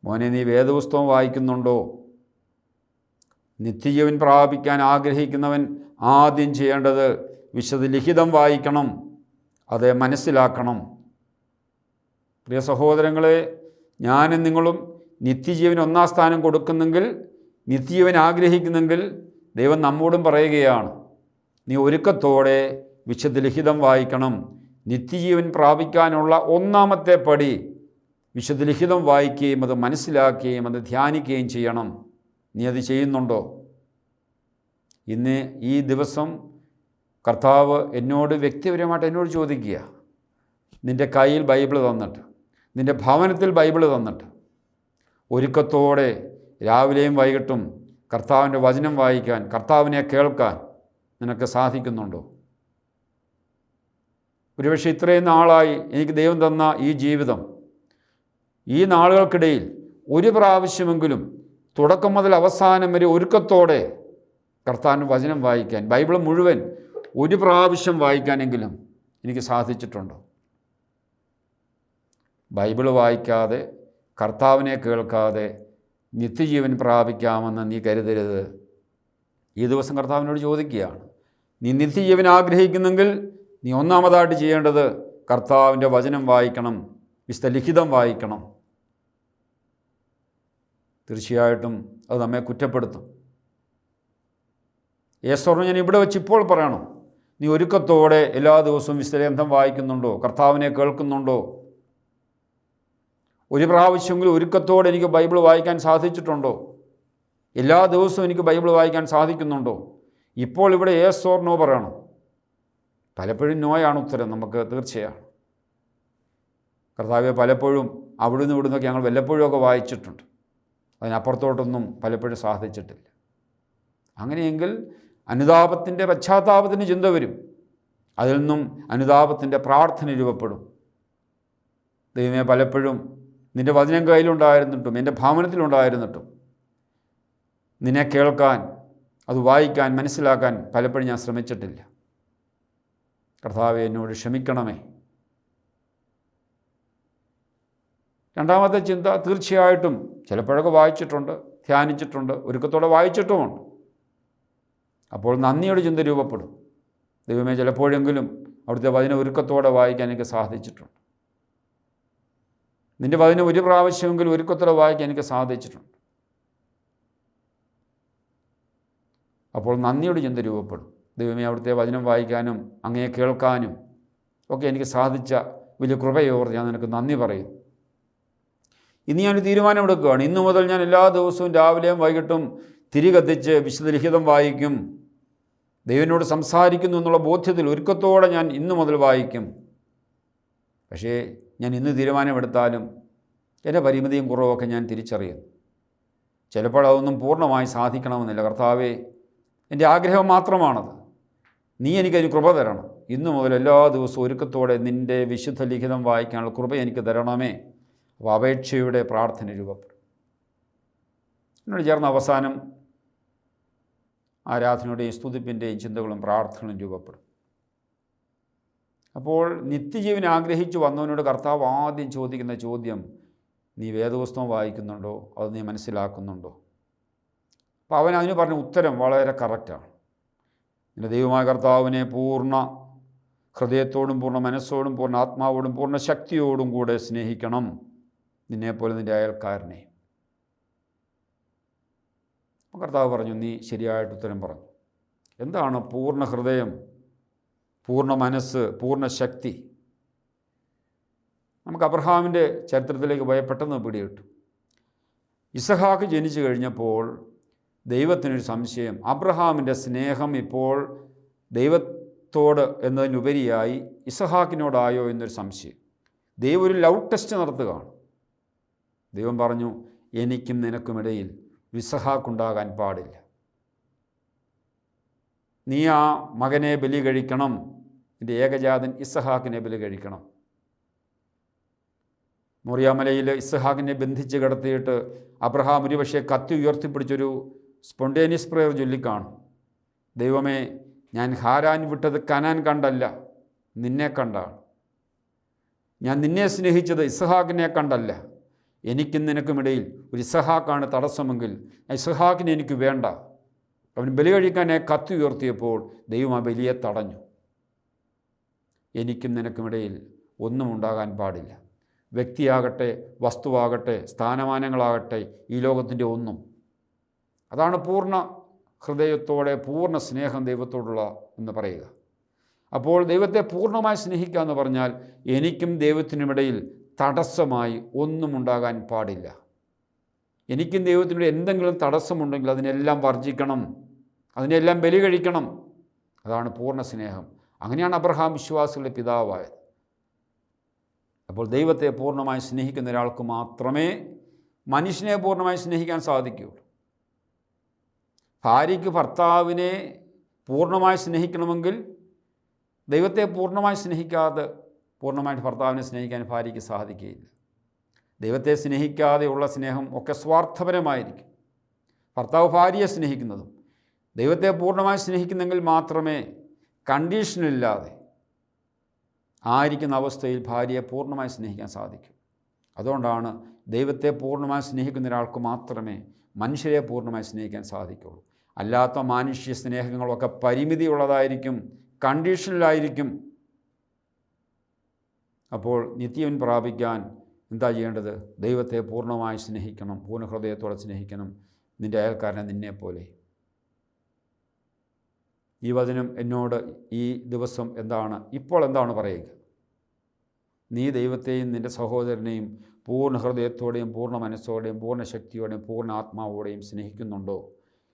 മോനെ, നീ വേദപുസ്തകം വായിക്കുന്നുണ്ടോ? നിത്യജീവൻ പ്രാപിക്കാൻ ആഗ്രഹിക്കുന്നവൻ ആദ്യം ചെയ്യേണ്ടത് വിശുദ്ധ ലിഖിതം വായിക്കണം. അത് മനസ്സിലാക്കണം. പ്രിയ സഹോദരങ്ങളെ, ഞാനും നിങ്ങളും നിത്യജീവൻ ഒന്നാം സ്ഥാനം കൊടുക്കുന്നെങ്കിൽ, നിത്യജീവൻ ആഗ്രഹിക്കുന്നെങ്കിൽ ദൈവം നമ്മോടും പറയുകയാണ്, നീ ഒരുക്കത്തോടെ വിശുദ്ധ ലിഖിതം വായിക്കണം. നിത്യജീവൻ പ്രാപിക്കാനുള്ള ഒന്നാമത്തെ പടി വിശുദ്ധ ലിഖിതം വായിക്കുകയും അത് മനസ്സിലാക്കുകയും അത് ധ്യാനിക്കുകയും ചെയ്യണം. നീ അത് ചെയ്യുന്നുണ്ടോ? ഇന്ന് ഈ ദിവസം കർത്താവ് എന്നോട് വ്യക്തിപരമായിട്ട് എന്നോട് ചോദിക്കുക, നിൻ്റെ കയ്യിൽ ബൈബിൾ തന്നിട്ട്, നിൻ്റെ ഭവനത്തിൽ ബൈബിൾ തന്നിട്ട് ഒരുക്കത്തോടെ രാവിലെയും വൈകിട്ടും കർത്താവിൻ്റെ വചനം വായിക്കാൻ, കർത്താവിനെ കേൾക്കാൻ നിനക്ക് സാധിക്കുന്നുണ്ടോ? ഒരുപക്ഷെ ഇത്രയും നാളായി എനിക്ക് ദൈവം തന്ന ഈ ജീവിതം, ഈ നാളുകൾക്കിടയിൽ ഒരു പ്രാവശ്യമെങ്കിലും തുടക്കം മുതൽ അവസാനം വരെ ഒരുക്കത്തോടെ കർത്താവിൻ്റെ വചനം വായിക്കാൻ, ബൈബിൾ മുഴുവൻ ഒരു പ്രാവശ്യം വായിക്കാനെങ്കിലും എനിക്ക് സാധിച്ചിട്ടുണ്ടോ? ബൈബിൾ വായിക്കാതെ, കർത്താവിനെ കേൾക്കാതെ നിത്യജീവൻ പ്രാപിക്കാമെന്ന് നീ കരുതരുത്. ഈ ദിവസം കർത്താവിനോട് ചോദിക്കുകയാണ്, നീ നിത്യജീവൻ ആഗ്രഹിക്കുന്നെങ്കിൽ നീ ഒന്നാമതായിട്ട് ചെയ്യേണ്ടത് കർത്താവിൻ്റെ വചനം വായിക്കണം, വിശുദ്ധ ലിഖിതം വായിക്കണം. തീർച്ചയായിട്ടും അത് നമ്മെ കുറ്റപ്പെടുത്തും. യേശുവിനെ ഞാൻ ഇവിടെ വെച്ച് ഇപ്പോൾ പറയണം, നീ ഒരുക്കത്തോടെ എല്ലാ ദിവസവും വിശുദ്ധ ഗ്രന്ഥം വായിക്കുന്നുണ്ടോ? കർത്താവിനെ കേൾക്കുന്നുണ്ടോ? ഒരു പ്രാവശ്യമെങ്കിലും ഒരുക്കത്തോടെ എനിക്ക് ബൈബിൾ വായിക്കാൻ സാധിച്ചിട്ടുണ്ടോ? എല്ലാ ദിവസവും എനിക്ക് ബൈബിൾ വായിക്കാൻ സാധിക്കുന്നുണ്ടോ? ഇപ്പോൾ ഇവിടെ യെസ് ഓർ നോ പറയണം. പലപ്പോഴും നോയാണ് ഉത്തരം നമുക്ക് തീർച്ചയാണ്. കർത്താവെ, പലപ്പോഴും അവിടുന്ന് ഇവിടുന്നൊക്കെ ഞങ്ങൾ വല്ലപ്പോഴുമൊക്കെ വായിച്ചിട്ടുണ്ട്, അതിനപ്പുറത്തോട്ടൊന്നും പലപ്പോഴും സാധിച്ചിട്ടില്ല. അങ്ങനെയെങ്കിൽ അനുതാപത്തിൻ്റെ പശ്ചാത്താപത്തിന് ചിന്ത വരും, അതിൽ നിന്നും അനുതാപത്തിൻ്റെ പ്രാർത്ഥന രൂപപ്പെടും. ദൈവമേ, പലപ്പോഴും നിൻ്റെ വചനം കയ്യിലുണ്ടായിരുന്നിട്ടും എൻ്റെ ഭവനത്തിലുണ്ടായിരുന്നിട്ടും നിന്നെ കേൾക്കാൻ, അത് വായിക്കാൻ, മനസ്സിലാക്കാൻ പലപ്പോഴും ഞാൻ ശ്രമിച്ചിട്ടില്ല. കർത്താവേ, എന്നോട് ക്ഷമിക്കണമേ. രണ്ടാമത്തെ ചിന്ത, തീർച്ചയായിട്ടും ചിലപ്പോഴൊക്കെ വായിച്ചിട്ടുണ്ട്, ധ്യാനിച്ചിട്ടുണ്ട്, ഒരുക്കത്തോടെ വായിച്ചിട്ടുമുണ്ട്. അപ്പോൾ നന്ദിയുടെ ചിന്ത രൂപപ്പെടും. ദൈവമേ, ചിലപ്പോഴെങ്കിലും അവിടുത്തെ വചനം ഒരുക്കത്തോടെ വായിക്കാൻ എനിക്ക് സാധിച്ചിട്ടുണ്ട്. നിൻ്റെ വചനം ഒരു പ്രാവശ്യമെങ്കിലും ഒരുക്കത്തോടെ വായിക്കാൻ എനിക്ക് സാധിച്ചിട്ടുണ്ട്. അപ്പോൾ നന്ദിയുടെ ചിന്ത രൂപപ്പെടും. ദൈവമേ, അവിടുത്തെ വചനം വായിക്കാനും അങ്ങയെ കേൾക്കാനും ഒക്കെ എനിക്ക് സാധിച്ച വലിയ കൃപയോർത്ത് ഞാൻ നിനക്ക് നന്ദി പറയും. ഇന്ന് ഞാനൊരു തീരുമാനമെടുക്കുകയാണ്. ഇന്നു മുതൽ ഞാൻ എല്ലാ ദിവസവും രാവിലെയും വൈകിട്ടും തിരി കത്തിച്ച് വിശുദ്ധ ലിഖിതം വായിക്കും. ദൈവനോട് സംസാരിക്കുന്നു എന്നുള്ള ബോധ്യത്തിൽ ഒരുക്കത്തോടെ ഞാൻ ഇന്നു മുതൽ വായിക്കും. പക്ഷേ ഞാൻ ഇന്ന് തീരുമാനമെടുത്താലും എൻ്റെ പരിമിതിയും കുറവൊക്കെ ഞാൻ തിരിച്ചറിയുന്നു. ചിലപ്പോൾ അതൊന്നും പൂർണ്ണമായി സാധിക്കണമെന്നില്ല. കർത്താവേ, എൻ്റെ ആഗ്രഹം മാത്രമാണത്. നീ എനിക്കതിന് കൃപ തരണം. ഇന്നു മുതൽ എല്ലാ ദിവസവും ഒരുക്കത്തോടെ നിൻ്റെ വിശുദ്ധ ലിഖിതം വായിക്കാനുള്ള കൃപ എനിക്ക് തരണമേ. അപ്പോൾ അപേക്ഷയുടെ പ്രാർത്ഥന രൂപപ്പെടും. എന്നോട് ചേർന്ന് അവസാനം ആരാധനയുടെയും സ്തുതിപ്പിൻ്റെയും ചിന്തകളും പ്രാർത്ഥനകളും രൂപപ്പെടും. അപ്പോൾ നിത്യജീവൻ ആഗ്രഹിച്ചു വന്നവനോട് കർത്താവ് ആദ്യം ചോദിക്കുന്ന ചോദ്യം, നീ വേദപുസ്തകം വായിക്കുന്നുണ്ടോ? അത് നീ മനസ്സിലാക്കുന്നുണ്ടോ? അപ്പോൾ അവൻ അതിന് പറഞ്ഞ ഉത്തരം വളരെ കറക്റ്റാണ്. നിൻ്റെ ദൈവമായ കർത്താവിനെ പൂർണ്ണ ഹൃദയത്തോടും പൂർണ്ണ മനസ്സോടും പൂർണ്ണ ആത്മാവോടും പൂർണ്ണ ശക്തിയോടും കൂടെ സ്നേഹിക്കണം, നിന്നെപ്പോലെ നിൻ്റെ അയൽക്കാരനെ. കർത്താവ് പറഞ്ഞു, നീ ശരിയായിട്ട് ഉത്തരം പറഞ്ഞു. എന്താണ് പൂർണ്ണ ഹൃദയം, പൂർണ്ണ മനസ്സ്, പൂർണ്ണ ശക്തി? നമുക്ക് അബ്രഹാമിൻ്റെ ചരിത്രത്തിലേക്ക് പോയ പെട്ടെന്ന് പിടികിട്ടു. ഇസഹാക്ക് ജനിച്ചു കഴിഞ്ഞപ്പോൾ ദൈവത്തിനൊരു സംശയം, അബ്രഹാമിൻ്റെ സ്നേഹം ഇപ്പോൾ ദൈവത്തോട് എന്നതിനുപരിയായി ഇസഹാക്കിനോടായോ എന്നൊരു സംശയം. ദൈവം ഒരു ലവ് ടെസ്റ്റ് നടത്തുകയാണ്. ദൈവം പറഞ്ഞു, എനിക്കും നിനക്കുമിടയിൽ ഇസഹാക്കുണ്ടാകാൻ പാടില്ല. നീ ആ മകനെ ബലി കഴിക്കണം, നിൻ്റെ ഏകജാതൻ ഇസഹാക്കിനെ ബലി കഴിക്കണം. മോറിയാമലയിൽ ഇസഹാക്കിനെ ബന്ധിച്ച് കിടത്തിയിട്ട് അബ്രഹാം ഒരുപക്ഷെ കത്തി ഉയർത്തിപ്പിടിച്ചൊരു സ്പോണ്ടേനിയസ് പ്രേയർ ചൊല്ലിക്കാണും. ദൈവമേ, ഞാൻ ഹാരാൻ വിട്ടത് കനാൻ കണ്ടല്ല, നിന്നെ കണ്ടാണ്. ഞാൻ നിന്നെ സ്നേഹിച്ചത് ഇസഹാക്കിനെ കണ്ടല്ല. എനിക്കും നിനക്കുമിടയിൽ ഒരു ഇസഹാക്കാണ് തടസ്സമെങ്കിൽ ഇസഹാക്കിനെ എനിക്ക് വേണ്ട. അവൻ ബലി കഴിക്കാനെ കത്തി ഉയർത്തിയപ്പോൾ ദൈവം ആ ബലിയെ തടഞ്ഞു. എനിക്കും നിനക്കുമിടയിൽ ഒന്നും ഉണ്ടാകാൻ പാടില്ല. വ്യക്തിയാകട്ടെ, വസ്തുവാകട്ടെ, സ്ഥാനമാനങ്ങളാകട്ടെ, ഈ ലോകത്തിൻ്റെ ഒന്നും. അതാണ് പൂർണ്ണ ഹൃദയത്തോടെ പൂർണ്ണ സ്നേഹം ദൈവത്തോടുള്ള എന്ന് പറയുക. അപ്പോൾ ദൈവത്തെ പൂർണ്ണമായി സ്നേഹിക്കുക എന്ന് പറഞ്ഞാൽ എനിക്കും ദൈവത്തിനുമിടയിൽ തടസ്സമായി ഒന്നും ഉണ്ടാകാൻ പാടില്ല. എനിക്കും ദൈവത്തിനുമിടയിൽ എന്തെങ്കിലും തടസ്സമുണ്ടെങ്കിൽ അതിനെല്ലാം വർജിക്കണം, അതിനെല്ലാം ബലി കഴിക്കണം. അതാണ് പൂർണ്ണ സ്നേഹം. അങ്ങനെയാണ് അബ്രഹാം വിശ്വാസികളുടെ പിതാവായത്. അപ്പോൾ ദൈവത്തെ പൂർണ്ണമായി സ്നേഹിക്കുന്ന ഒരാൾക്ക് മാത്രമേ മനുഷ്യനെ പൂർണ്ണമായി സ്നേഹിക്കാൻ സാധിക്കുകയുള്ളൂ. ഭാര്യയ്ക്ക് ഭർത്താവിനെ പൂർണ്ണമായി സ്നേഹിക്കണമെങ്കിൽ ദൈവത്തെ പൂർണ്ണമായി സ്നേഹിക്കാതെ പൂർണ്ണമായിട്ട് ഭർത്താവിനെ സ്നേഹിക്കാൻ ഭാര്യയ്ക്ക് സാധിക്കുകയില്ല. ദൈവത്തെ സ്നേഹിക്കാതെയുള്ള സ്നേഹം ഒക്കെ സ്വാർത്ഥപരമായിരിക്കും. ഭർത്താവ് ഭാര്യയെ സ്നേഹിക്കുന്നതും ദൈവത്തെ പൂർണ്ണമായി സ്നേഹിക്കുന്നെങ്കിൽ മാത്രമേ കണ്ടീഷനില്ലാതെ ആയിരിക്കുന്ന അവസ്ഥയിൽ ഭാര്യയെ പൂർണ്ണമായി സ്നേഹിക്കാൻ സാധിക്കൂ. അതുകൊണ്ടാണ് ദൈവത്തെ പൂർണ്ണമായി സ്നേഹിക്കുന്ന ഒരാൾക്ക് മാത്രമേ മനുഷ്യരെ പൂർണ്ണമായി സ്നേഹിക്കാൻ സാധിക്കുള്ളൂ. അല്ലാത്ത മാനുഷ്യ സ്നേഹങ്ങളൊക്കെ പരിമിതിയുള്ളതായിരിക്കും, കണ്ടീഷനിലായിരിക്കും. അപ്പോൾ നിത്യവൻ പ്രാപിക്കാൻ എന്താ ചെയ്യേണ്ടത്? ദൈവത്തെ പൂർണ്ണമായി സ്നേഹിക്കണം, പൂർണ്ണ ഹൃദയത്തോടെ സ്നേഹിക്കണം, നിൻ്റെ അയൽക്കാരനെ നിന്നെപ്പോലെ. ഈ വചനം എന്നോട് ഈ ദിവസം ഇപ്പോൾ എന്താണ് പറയുക? നീ ദൈവത്തെയും നിൻ്റെ സഹോദരനെയും പൂർണ്ണ ഹൃദയത്തോടെയും പൂർണ്ണ മനസ്സോടെയും പൂർണ്ണ ശക്തിയോടെയും പൂർണ്ണ ആത്മാവോടെയും സ്നേഹിക്കുന്നുണ്ടോ?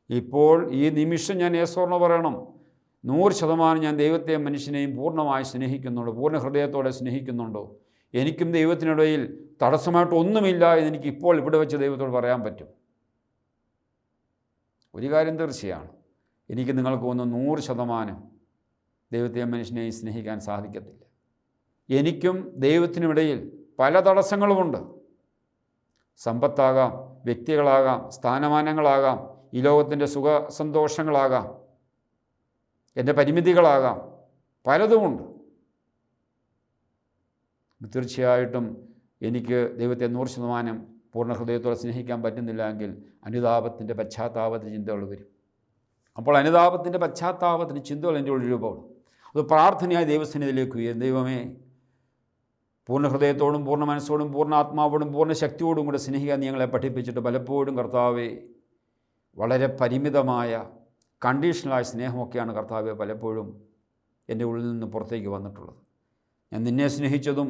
ഇപ്പോൾ ഈ നിമിഷം ഞാൻ യേശോർന്ന് പറയണം, 100% ഞാൻ ദൈവത്തെയും മനുഷ്യനെയും പൂർണ്ണമായി സ്നേഹിക്കുന്നുണ്ടോ? പൂർണ്ണ ഹൃദയത്തോടെ സ്നേഹിക്കുന്നുണ്ടോ? എനിക്കും ദൈവത്തിനിടയിൽ തടസ്സമായിട്ട് ഒന്നുമില്ല എന്നെനിക്ക് ഇപ്പോൾ ഇവിടെ വെച്ച് ദൈവത്തോട് പറയാൻ പറ്റും. ഒരു കാര്യം തീർച്ചയാണ്, എനിക്ക് നിങ്ങൾക്ക് ഒന്ന് 100% ദൈവത്തെയും മനുഷ്യനെയും സ്നേഹിക്കാൻ സാധിക്കത്തില്ല. എനിക്കും ദൈവത്തിനുമിടയിൽ പല തടസ്സങ്ങളുമുണ്ട്. സമ്പത്താകാം, വ്യക്തികളാകാം, സ്ഥാനമാനങ്ങളാകാം, ഈ ലോകത്തിൻ്റെ സുഖ സന്തോഷങ്ങളാകാം, എൻ്റെ പരിമിതികളാകാം, പലതുമുണ്ട്. തീർച്ചയായിട്ടും എനിക്ക് ദൈവത്തെ 100% പൂർണ്ണ ഹൃദയത്തോടെ സ്നേഹിക്കാൻ പറ്റുന്നില്ല എങ്കിൽ അനുതാപത്തിൻ്റെ പശ്ചാത്താപത്തിന് ചിന്തകൾ വരും. അപ്പോൾ അനുതാപത്തിൻ്റെ പശ്ചാത്താപത്തിന് ചിന്തകൾ എൻ്റെ ഉള്ളിൽ രൂപപ്പെടും. അത് പ്രാർത്ഥനയായി ദൈവസന്നിധിയിലേക്ക് ഉയരും. ദൈവമേ, പൂർണ്ണ ഹൃദയത്തോടും പൂർണ്ണ മനസ്സോടും പൂർണ്ണ ആത്മാവോടും പൂർണ്ണ ശക്തിയോടും കൂടെ സ്നേഹിക്കാൻ നീ ഞങ്ങളെ പഠിപ്പിച്ചിട്ട് പലപ്പോഴും കർത്താവേ വളരെ പരിമിതമായ കണ്ടീഷണലായ സ്നേഹമൊക്കെയാണ് കർത്താവെ പലപ്പോഴും എൻ്റെ ഉള്ളിൽ നിന്ന് പുറത്തേക്ക് വന്നിട്ടുള്ളത്. ഞാൻ നിന്നെ സ്നേഹിച്ചതും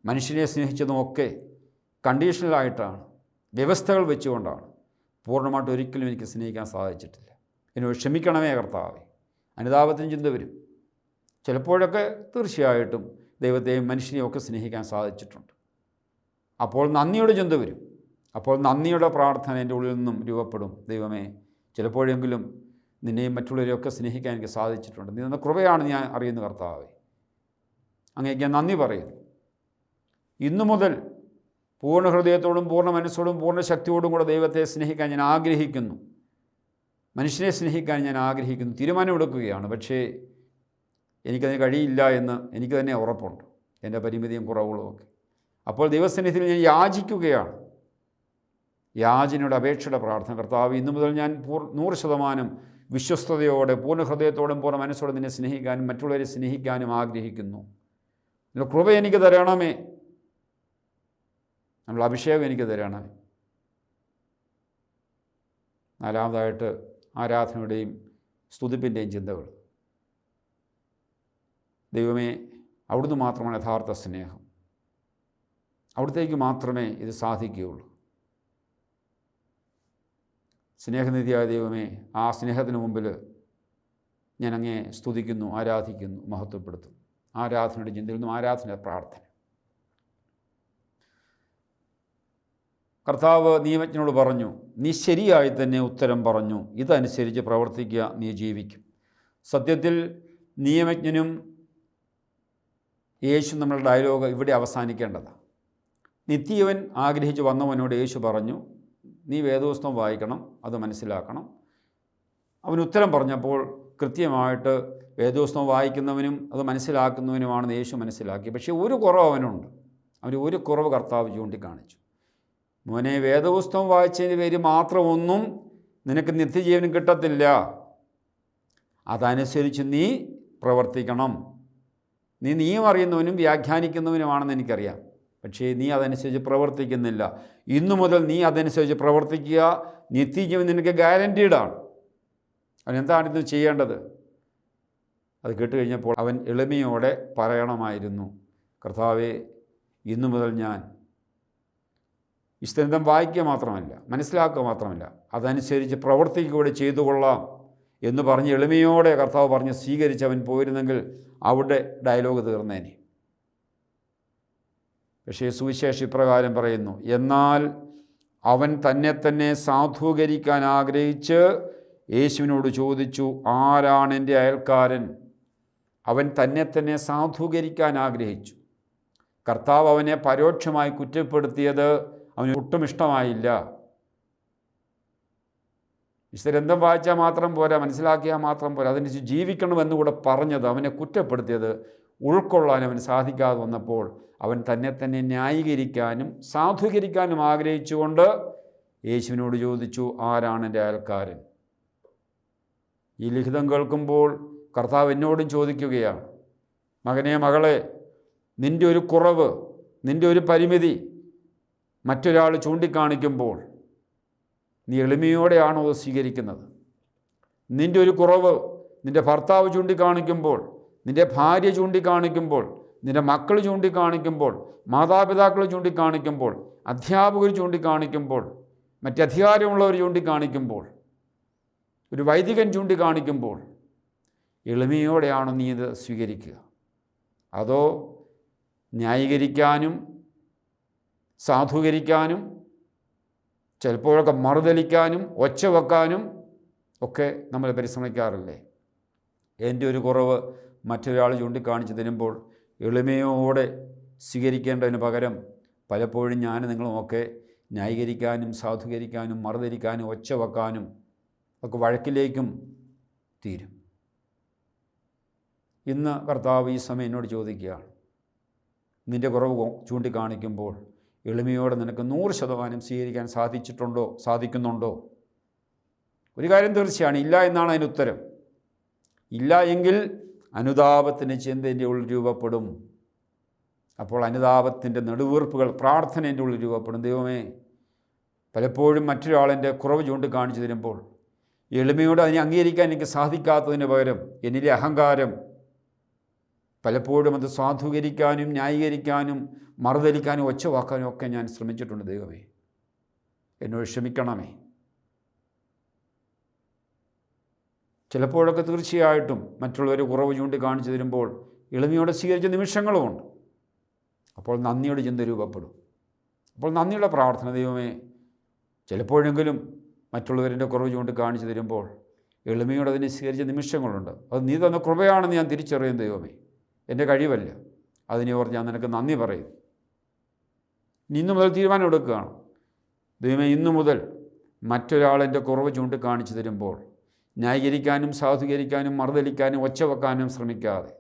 മനുഷ്യനെ സ്നേഹിച്ചതും ഒക്കെ കണ്ടീഷണലായിട്ടാണ്, വ്യവസ്ഥകൾ വെച്ചുകൊണ്ടാണ്. പൂർണ്ണമായിട്ട് ഒരിക്കലും എനിക്ക് സ്നേഹിക്കാൻ സാധിച്ചിട്ടില്ല. എന്നോട് ക്ഷമിക്കണമേ കർത്താവേ. അനുതാപത്തിന് ചിന്ത വരും. ചിലപ്പോഴൊക്കെ തീർച്ചയായിട്ടും ദൈവത്തെയും മനുഷ്യനെയും ഒക്കെ സ്നേഹിക്കാൻ സാധിച്ചിട്ടുണ്ട്. അപ്പോൾ നന്ദിയുടെ ചിന്ത വരും. അപ്പോൾ നന്ദിയുടെ പ്രാർത്ഥന എൻ്റെ ഉള്ളിൽ നിന്നും രൂപപ്പെടും. ദൈവമേ, ചിലപ്പോഴെങ്കിലും നിന്നെയും മറ്റുള്ളവരെയൊക്കെ സ്നേഹിക്കാൻ എനിക്ക് സാധിച്ചിട്ടുണ്ട്. നീ തന്ന കൃപയാണ് ഞാൻ അറിയുന്ന കർത്താവേ. അങ്ങേക്ക് ഞാൻ നന്ദി പറയുന്നു. ഇന്നു മുതൽ പൂർണ്ണ ഹൃദയത്തോടും പൂർണ്ണ മനസ്സോടും പൂർണ്ണ ശക്തിയോടും കൂടെ ദൈവത്തെ സ്നേഹിക്കാൻ ഞാൻ ആഗ്രഹിക്കുന്നു. മനുഷ്യനെ സ്നേഹിക്കാൻ ഞാൻ ആഗ്രഹിക്കുന്നു. തീരുമാനമെടുക്കുകയാണ്. പക്ഷേ എനിക്കതിന് കഴിയില്ല എന്ന് എനിക്ക് തന്നെ ഉറപ്പുണ്ട്, എൻ്റെ പരിമിതിയും കുറവുകളുമൊക്കെ. അപ്പോൾ ദൈവസന്നിധിയിൽ ഞാൻ യാചിക്കുകയാണ്. യാചനയുടെ അപേക്ഷയുടെ പ്രാർത്ഥന. കർത്താവ്, ഇന്നു മുതൽ ഞാൻ 100% വിശ്വസ്തയോടെ പൂർണ്ണ ഹൃദയത്തോടും പൂർണ്ണ മനസ്സോടെ നിന്നെ സ്നേഹിക്കാനും മറ്റുള്ളവരെ സ്നേഹിക്കാനും ആഗ്രഹിക്കുന്നു. നിന്റെ കൃപ എനിക്ക് തരണമേ, നമ്മൾ അഭിഷേകം എനിക്ക് തരണമേ. നാലാമതായിട്ട് ആരാധനയുടെയും സ്തുതിപ്പിൻ്റെയും ചിന്തകൾ. ദൈവമേ, അവിടുന്ന് മാത്രമാണ് യഥാർത്ഥ സ്നേഹം. അവിടുത്തേക്ക് മാത്രമേ ഇത് സാധിക്കുകയുള്ളൂ. സ്നേഹനിധിയായ ദൈവമേ, ആ സ്നേഹത്തിന് മുമ്പിൽ ഞാൻ അങ്ങേ സ്തുതിക്കുന്നു, ആരാധിക്കുന്നു, മഹത്വപ്പെടുത്തുന്നു. ആരാധനയുടെ ചിന്തയിൽ നിന്നും ആരാധനയുടെ പ്രാർത്ഥന. കർത്താവ് നിയമജ്ഞനോട് പറഞ്ഞു, നീ ശരിയായി തന്നെ ഉത്തരം പറഞ്ഞു, ഇതനുസരിച്ച് പ്രവർത്തിക്കുക, നീ ജീവിക്കും. സത്യത്തിൽ നിയമജ്ഞനും യേശു നമ്മളുടെ ഡയലോഗ് ഇവിടെ അവസാനിക്കേണ്ടതാണ്. നിത്യവൻ ആഗ്രഹിച്ച് വന്നവനോട് യേശു പറഞ്ഞു, നീ വേദപുസ്തകം വായിക്കണം, അത് മനസ്സിലാക്കണം. അവൻ ഉത്തരം പറഞ്ഞപ്പോൾ കൃത്യമായിട്ട് വേദപുസ്തകം വായിക്കുന്നവനും അത് മനസ്സിലാക്കുന്നവനുമാണെന്ന് യേശു മനസ്സിലാക്കി. പക്ഷേ ഒരു കുറവ് അവനുണ്ട്. അവന് ഒരു കുറവ് കർത്താവ് ചൂണ്ടിക്കാണിച്ചു. മോനെ, വേദപുസ്തകം വായിച്ചതിന് പേര് മാത്രമൊന്നും നിനക്ക് നിത്യജീവനും കിട്ടത്തില്ല. അതനുസരിച്ച് നീ പ്രവർത്തിക്കണം. നീയും അറിയുന്നവനും വ്യാഖ്യാനിക്കുന്നവനുമാണെന്ന് എനിക്കറിയാം. പക്ഷേ നീ അതനുസരിച്ച് പ്രവർത്തിക്കുന്നില്ല. ഇന്നു മുതൽ നീ അതനുസരിച്ച് പ്രവർത്തിക്കുക. നിത്യജീവൻ നിനക്ക് ഗ്യാരൻറ്റീഡാണ്. അവനെന്താണിത് ചെയ്യേണ്ടത്? അത് കേട്ടുകഴിഞ്ഞപ്പോൾ അവൻ എളിമയോടെ പറയണമായിരുന്നു, കർത്താവേ, ഇന്നു മുതൽ ഞാൻ വിശുദ്ധഗ്രന്ഥം വായിക്കുക മാത്രമല്ല, മനസ്സിലാക്കുക മാത്രമല്ല, അതനുസരിച്ച് പ്രവർത്തിക്കുകയൂടെ ചെയ്തു കൊള്ളാം എന്ന് പറഞ്ഞ് എളിമയോടെ കർത്താവ് പറഞ്ഞ് സ്വീകരിച്ചവൻ പോയിരുന്നെങ്കിൽ അവിടെ ഡയലോഗ് തീർന്നേനെ. പക്ഷേ സുവിശേഷം ഇപ്രകാരം പറയുന്നു, എന്നാൽ അവൻ തന്നെ സാധൂകരിക്കാൻ ആഗ്രഹിച്ച് യേശുവിനോട് ചോദിച്ചു, ആരാണ് എൻ്റെ അയൽക്കാരൻ? അവൻ തന്നെ സാധൂകരിക്കാൻ ആഗ്രഹിച്ചു. കർത്താവ് അവനെ പരോക്ഷമായി കുറ്റപ്പെടുത്തിയത് അവന് ഒട്ടും ഇഷ്ടമായില്ല. വിശുദ്ധഗ്രന്ഥം വായിച്ചാൽ മാത്രം പോരാ, മനസ്സിലാക്കിയാൽ മാത്രം പോരാ, അതനുസരിച്ച് ജീവിക്കണമെന്നുകൂടെ പറഞ്ഞത്, അവനെ കുറ്റപ്പെടുത്തിയത് ഉൾക്കൊള്ളാൻ അവന് സാധിക്കാതെ വന്നപ്പോൾ അവൻ തന്നെ ന്യായീകരിക്കാനും സാധൂകരിക്കാനും ആഗ്രഹിച്ചുകൊണ്ട് യേശുവിനോട് ചോദിച്ചു, ആരാണ് എൻ്റെ അയൽക്കാരൻ? ഈ ലിഖിതം കേൾക്കുമ്പോൾ കർത്താവ് എന്നോടും ചോദിക്കുകയാണ്, മകനെ, മകളെ, നിൻ്റെ ഒരു കുറവ്, നിൻ്റെ ഒരു പരിമിതി മറ്റൊരാൾ ചൂണ്ടിക്കാണിക്കുമ്പോൾ നീ എളിമയോടെയാണോ അത് സ്വീകരിക്കുന്നത്? നിൻ്റെ ഒരു കുറവ് നിൻ്റെ ഭർത്താവ് ചൂണ്ടിക്കാണിക്കുമ്പോൾ, നിൻ്റെ ഭാര്യ ചൂണ്ടിക്കാണിക്കുമ്പോൾ, നിൻ്റെ മക്കൾ ചൂണ്ടിക്കാണിക്കുമ്പോൾ, മാതാപിതാക്കൾ ചൂണ്ടിക്കാണിക്കുമ്പോൾ, അധ്യാപകർ ചൂണ്ടിക്കാണിക്കുമ്പോൾ, മറ്റധികാരമുള്ളവർ ചൂണ്ടിക്കാണിക്കുമ്പോൾ, ഒരു വൈദികൻ ചൂണ്ടിക്കാണിക്കുമ്പോൾ എളിമയോടെയാണോ നീ ഇത് സ്വീകരിക്കുക? അതോ ന്യായീകരിക്കാനും സാധൂകരിക്കാനും ചിലപ്പോഴൊക്കെ മറുതലിക്കാനും ഒച്ച വെക്കാനും ഒക്കെ നമ്മൾ പരിശ്രമിക്കാറില്ലേ? എൻ്റെ ഒരു കുറവ് മറ്റൊരാൾ ചൂണ്ടിക്കാണിച്ച് തരുമ്പോൾ എളിമയോടെ സ്വീകരിക്കേണ്ടതിന് പകരം പലപ്പോഴും ഞാൻ നിങ്ങളുമൊക്കെ ന്യായീകരിക്കാനും സാധൂകരിക്കാനും മറുതലിക്കാനും ഒച്ച വെക്കാനും ഒക്കെ വഴക്കിലേക്കും തീരും. ഇന്ന് കർത്താവ് ഈ സമയം എന്നോട് ചോദിക്കുകയാണ്, നിൻ്റെ കുറവ് ചൂണ്ടിക്കാണിക്കുമ്പോൾ എളിമയോടെ നിനക്ക് 100% സ്വീകരിക്കാൻ സാധിക്കുന്നുണ്ടോ? ഒരു കാര്യം തീർച്ചയാണ്, ഇല്ല എന്നാണ് അതിന് ഉത്തരം. ഇല്ല എങ്കിൽ അനുതാപത്തിൻ്റെ ചിന്ത എൻ്റെ ഉള്ളിൽ രൂപപ്പെടും. അപ്പോൾ അനുതാപത്തിൻ്റെ നെടുവീർപ്പുകൾ, പ്രാർത്ഥന എൻ്റെ ഉള്ളിൽ രൂപപ്പെടും. ദൈവമേ, പലപ്പോഴും മറ്റൊരാളെൻ്റെ കുറവ് ചൂണ്ടിക്കാണിച്ചു തരുമ്പോൾ എളിമയോടെ അതിനെ അംഗീകരിക്കാൻ എനിക്ക് സാധിക്കാത്തതിന് പകരം എന്നിലെ അഹങ്കാരം പലപ്പോഴും അത് സാധൂകരിക്കാനും ന്യായീകരിക്കാനും മറുതലിക്കാനും ഒച്ചവാക്കാനും ഒക്കെ ഞാൻ ശ്രമിച്ചിട്ടുണ്ട്. ദൈവമേ, എന്നോട് ക്ഷമിക്കണമേ. ചിലപ്പോഴൊക്കെ തീർച്ചയായിട്ടും മറ്റുള്ളവർ കുറവ് ചൂണ്ടിക്കാണിച്ചു തരുമ്പോൾ എളിമയോടെ സ്വീകരിച്ച നിമിഷങ്ങളുമുണ്ട്. അപ്പോൾ നന്ദിയുടെ ചിന്ത രൂപപ്പെടും. അപ്പോൾ നന്ദിയുള്ള പ്രാർത്ഥന, ദൈവമേ, ചിലപ്പോഴെങ്കിലും മറ്റുള്ളവരുടെ കുറവ് ചൂണ്ടിക്കാണിച്ചു തരുമ്പോൾ എളിമയോടെ അതിനെ സ്വീകരിച്ച നിമിഷങ്ങളുണ്ട്. അത് നീ തന്ന കൃപയാണെന്ന് ഞാൻ തിരിച്ചറിയും. ദൈവമേ, എൻ്റെ കഴിവല്ല. അതിനെ ഓർത്ത് ഞാൻ നിനക്ക് നന്ദി പറയും. ഇന്നു മുതൽ തീരുമാനം എടുക്കുകയാണ്. ദൈവമേ, ഇന്നു മുതൽ മറ്റൊരാളെൻ്റെ കുറവ് ചൂണ്ടിക്കാണിച്ചു തരുമ്പോൾ ന്യായീകരിക്കാനും സാധൂകരിക്കാനും മറുതലിക്കാനും ഒച്ച വെക്കാനും ശ്രമിക്കാതെ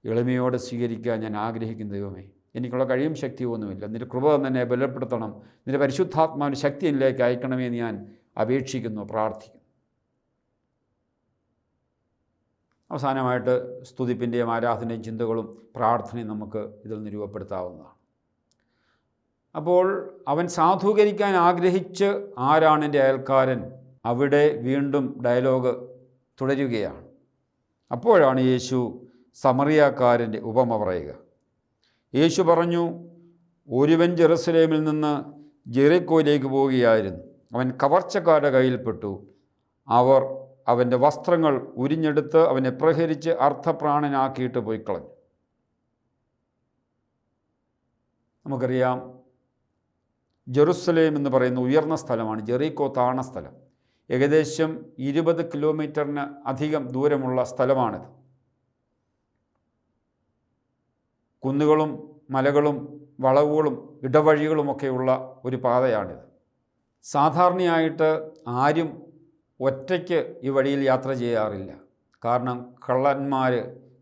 എളിമയോടെ സ്വീകരിക്കാൻ ഞാൻ ആഗ്രഹിക്കുന്നു. ദൈവമേ, എനിക്കുള്ള കഴിയും ശക്തിയൊന്നുമില്ല. നിൻ്റെ കൃപ തന്നെ ബലപ്പെടുത്തണം. നിൻ്റെ പരിശുദ്ധാത്മാവിൻ്റെ ശക്തി എന്നിലേക്ക് അയക്കണമേ എന്ന് ഞാൻ അപേക്ഷിക്കുന്നു, പ്രാർത്ഥിക്കുന്നു. അവസാനമായിട്ട് സ്തുതിപ്പിൻ്റെയും ആരാധനയും ചിന്തകളും പ്രാർത്ഥനയും നമുക്ക് ഇതിൽ നിന്ന് രൂപപ്പെടുത്താവുന്നതാണ്. അപ്പോൾ അവൻ സാധൂകരിക്കാൻ ആഗ്രഹിച്ച് ആരാണ് എൻ്റെ അയൽക്കാരൻ? അവിടെ വീണ്ടും ഡയലോഗ് തുടരുകയാണ്. അപ്പോഴാണ് യേശു സമറിയാക്കാരൻ്റെ ഉപമ പറയുക. യേശു പറഞ്ഞു, ഒരുവൻ ജെറുസലേമിൽ നിന്ന് ജെറിക്കോയിലേക്ക് പോവുകയായിരുന്നു. അവൻ കവർച്ചക്കാരുടെ കയ്യിൽപ്പെട്ടു. അവർ അവൻ്റെ വസ്ത്രങ്ങൾ ഉരിഞ്ഞെടുത്ത് അവനെ പ്രഹരിച്ച് അർത്ഥപ്രാണനാക്കിയിട്ട് പോയിക്കളഞ്ഞു. നമുക്കറിയാം, ജെറുസലേം എന്ന് പറയുന്ന ഉയർന്ന സ്ഥലമാണ്. ജെറിക്കോ താണ സ്ഥലം. ഏകദേശം 20 കിലോമീറ്ററിന് അധികം ദൂരമുള്ള സ്ഥലമാണിത്. കുന്നുകളും മലകളും വളവുകളും ഇടവഴികളുമൊക്കെയുള്ള ഒരു പാതയാണിത്. സാധാരണയായിട്ട് ആരും ഒറ്റയ്ക്ക് ഈ വഴിയിൽ യാത്ര ചെയ്യാറില്ല. കാരണം കള്ളന്മാർ,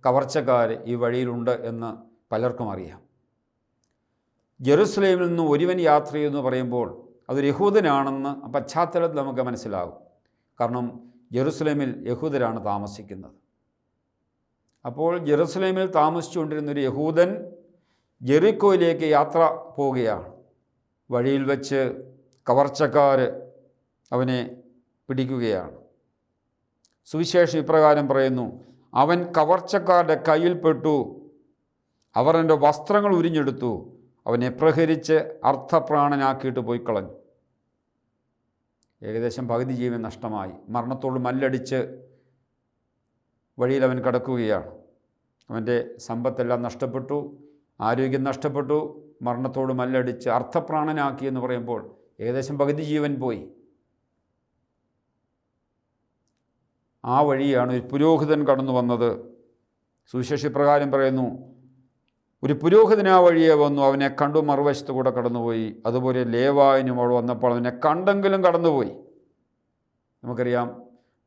കവർച്ചക്കാർ ഈ വഴിയിലുണ്ട് എന്ന് പലർക്കും അറിയാം. ജെറുസലേമിൽ നിന്ന് ഒരുവൻ യാത്ര ചെയ്യുമെന്ന് പറയുമ്പോൾ അതൊരു യഹൂദനാണെന്ന് പശ്ചാത്തലത്തിൽ നമുക്ക് മനസ്സിലാകും. കാരണം ജെറുസലേമിൽ യഹൂദരാണ് താമസിക്കുന്നത്. അപ്പോൾ ജെറുസലേമിൽ താമസിച്ചുകൊണ്ടിരുന്നൊരു യഹൂദൻ ജെറിക്കോയിലേക്ക് യാത്ര പോവുകയാണ്. വഴിയിൽ വച്ച് കവർച്ചക്കാർ അവനെ പിടിക്കുകയാണ്. സുവിശേഷം ഇപ്രകാരം പറയുന്നു: അവൻ കവർച്ചക്കാരുടെ കയ്യിൽപ്പെട്ടു, അവർ എൻ്റെ വസ്ത്രങ്ങൾ ഉരിഞ്ഞെടുത്തു, അവനെ പ്രഹരിച്ച് അർത്ഥപ്രാണനാക്കിയിട്ട് പോയി കളഞ്ഞു. ഏകദേശം പകുതി ജീവൻ നഷ്ടമായി. മരണത്തോട് മല്ലടിച്ച് വഴിയിൽ അവൻ കിടക്കുകയാണ്. അവൻ്റെ സമ്പത്തെല്ലാം നഷ്ടപ്പെട്ടു, ആരോഗ്യം നഷ്ടപ്പെട്ടു, മരണത്തോട് മല്ലടിച്ച് അർത്ഥപ്രാണനാക്കി എന്ന് പറയുമ്പോൾ ഏകദേശം പകുതി ജീവൻ പോയി. ആ വഴിയാണ് ഒരു പുരോഹിതൻ കടന്നു വന്നത്. സുവിശേഷപ്രകാരം പറയുന്നു, ഒരു പുരോഹിതൻ ആ വഴിയെ വന്നു, അവനെ കണ്ടു, മറുവശത്ത് കൂടെ കടന്നുപോയി. അതുപോലെ ലേവായനും അവിടെ വന്നപ്പോൾ അവനെ കണ്ടെങ്കിലും കടന്നുപോയി. നമുക്കറിയാം,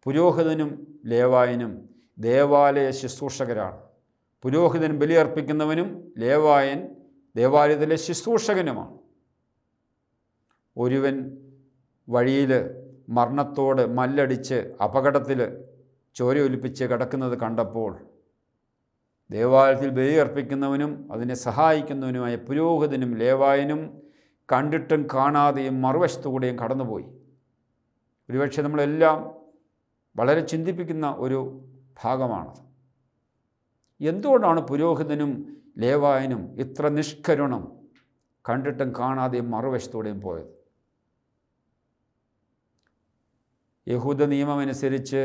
പുരോഹിതനും ലേവായനും ദേവാലയ ശുശ്രൂഷകരാണ്. പുരോഹിതൻ ബലിയർപ്പിക്കുന്നവനും ലേവായൻ ദേവാലയത്തിലെ ശുശ്രൂഷകനുമാണ്. ഒരുവൻ വഴിയിൽ മരണത്തോട് മല്ലടിച്ച് അപകടത്തിൽ ചോരയൊലിപ്പിച്ച് കിടക്കുന്നത് കണ്ടപ്പോൾ ദേവാലയത്തിൽ ബലിയർപ്പിക്കുന്നവനും അതിനെ സഹായിക്കുന്നവനുമായ പുരോഹിതനും ലേവായനും കണ്ടിട്ടും കാണാതെയും മറുവശത്തുകൂടെയും കടന്നുപോയി. ഒരുപക്ഷെ നമ്മളെല്ലാം വളരെ ചിന്തിപ്പിക്കുന്ന ഒരു ഭാഗമാണത്. എന്തുകൊണ്ടാണ് പുരോഹിതനും ലേവായനും ഇത്ര നിഷ്കരുണം കണ്ടിട്ടും കാണാതെയും മറുവശത്തോടെയും പോയത്? യഹൂദ നിയമമനുസരിച്ച്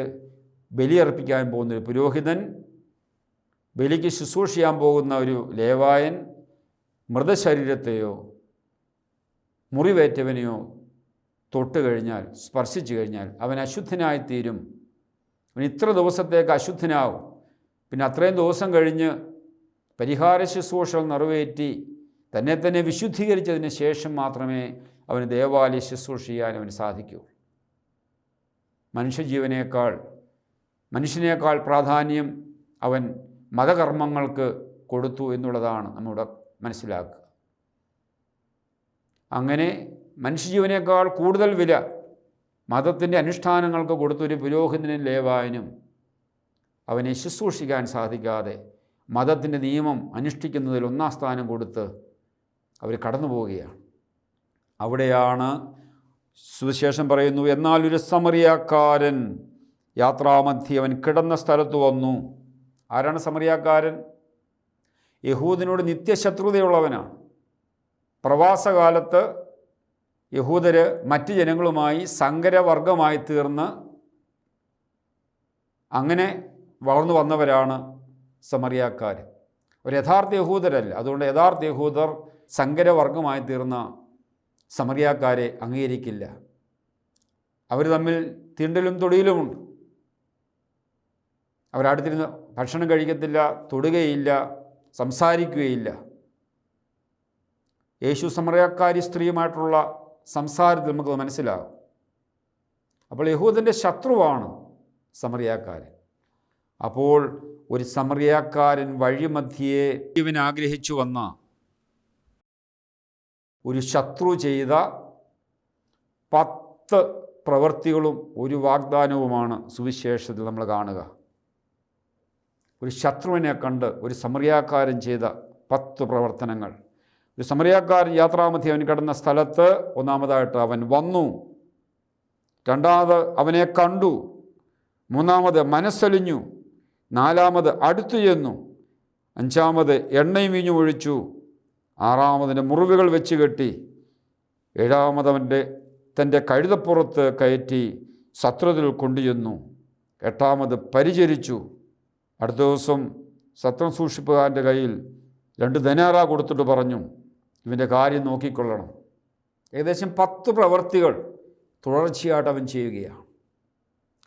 ബലിയർപ്പിക്കാൻ പോകുന്നൊരു പുരോഹിതൻ, ബലിക്ക് ശുശ്രൂഷ ചെയ്യാൻ പോകുന്ന ഒരു ലേവായൻ മൃതശരീരത്തെയോ മുറിവേറ്റവനെയോ തൊട്ട് കഴിഞ്ഞാൽ, സ്പർശിച്ചു കഴിഞ്ഞാൽ അവൻ അശുദ്ധനായിത്തീരും. അവൻ ഇത്ര ദിവസത്തേക്ക് അശുദ്ധനാകും. പിന്നെ അത്രയും ദിവസം കഴിഞ്ഞ് പരിഹാര ശുശ്രൂഷകൾ നിറവേറ്റി തന്നെ വിശുദ്ധീകരിച്ചതിന് ശേഷം മാത്രമേ അവന് ദേവാലയ ശുശ്രൂഷ ചെയ്യാൻ അവന് സാധിക്കൂ. മനുഷ്യനേക്കാൾ പ്രാധാന്യം അവൻ മതകർമ്മങ്ങൾക്ക് കൊടുത്തു എന്നുള്ളതാണ് നമ്മളിവിടെ മനസ്സിലാക്കുക. അങ്ങനെ മനുഷ്യജീവനേക്കാൾ കൂടുതൽ വില മതത്തിൻ്റെ അനുഷ്ഠാനങ്ങൾക്ക് കൊടുത്തൊരു പുരോഹിതനും ലേവായനും അവനെ ശുശ്രൂഷിക്കാൻ സാധിക്കാതെ മതത്തിൻ്റെ നിയമം അനുഷ്ഠിക്കുന്നതിൽ ഒന്നാം സ്ഥാനം കൊടുത്ത് അവർ കടന്നു പോവുകയാണ്. അവിടെയാണ് സുവിശേഷം പറയുന്നു, എന്നാൽ ഒരു സമറിയാക്കാരൻ യാത്രാമധ്യേ അവൻ കിടന്ന സ്ഥലത്ത് വന്നു. ആരാണ് സമറിയാക്കാരൻ? യഹൂദനോട് നിത്യശത്രുതയുള്ളവനാണ്. പ്രവാസകാലത്ത് യഹൂദർ മറ്റ് ജനങ്ങളുമായി സങ്കരവർഗമായി തീർന്ന് അങ്ങനെ വളർന്നു വന്നവരാണ് സമറിയാക്കാർ. ഒരു യഥാർത്ഥ യഹൂദരല്ല. അതുകൊണ്ട് യഥാർത്ഥ യഹൂദർ സങ്കരവർഗമായി തീർന്ന സമറിയാക്കാരെ അംഗീകരിക്കില്ല. അവർ തമ്മിൽ തീണ്ടലും തൊടിയിലുമുണ്ട്. അവരടുത്തിരുന്ന് ഭക്ഷണം കഴിക്കത്തില്ല, തൊടുകയില്ല, സംസാരിക്കുകയില്ല. യേശു സമറിയാക്കാരി സ്ത്രീയുമായിട്ടുള്ള സംസാരത്തിൽ നമുക്കത് മനസ്സിലാകും. അപ്പോൾ യഹൂദൻ്റെ ശത്രുവാണ് സമറിയാക്കാരൻ. അപ്പോൾ ഒരു സമറിയാക്കാരൻ വഴിമധ്യേ ഇവൻ ആഗ്രഹിച്ചു വന്ന ഒരു ശത്രു ചെയ്ത 10 പ്രവൃത്തികളും ഒരു വാഗ്ദാനവുമാണ് സുവിശേഷത്തിൽ നമ്മൾ കാണുക. ഒരു ശത്രുവിനെ കണ്ട് ഒരു സമറിയാക്കാരൻ ചെയ്ത 10 പ്രവർത്തനങ്ങൾ. ഒരു സമറിയാക്കാരൻ യാത്രാമധ്യേ അവൻ കിടന്ന സ്ഥലത്ത് ഒന്നാമതായിട്ട് അവൻ വന്നു, രണ്ടാമത് അവനെ കണ്ടു, മൂന്നാമത് മനസ്സലിഞ്ഞു, നാലാമത് അടുത്തു ചെന്നു, അഞ്ചാമത് എണ്ണയും വീഞ്ഞും ഒഴിച്ചു, ആറാമതിൻ്റെ മുറിവുകൾ വെച്ച് കെട്ടി, ഏഴാമതവൻ്റെ തൻ്റെ കഴുതപ്പുറത്ത് കയറ്റി സത്രത്തിൽ കൊണ്ടുചെന്നു, എട്ടാമത് പരിചരിച്ചു. അടുത്ത ദിവസം സത്രം സൂക്ഷിപ്പുകാരൻ്റെ കയ്യിൽ 2 ദനാറ കൊടുത്തിട്ട് പറഞ്ഞു, ഇവൻ്റെ കാര്യം നോക്കിക്കൊള്ളണം. ഏകദേശം 10 പ്രവൃത്തികൾ തുടർച്ചയായിട്ട് അവൻ ചെയ്യുകയാണ്.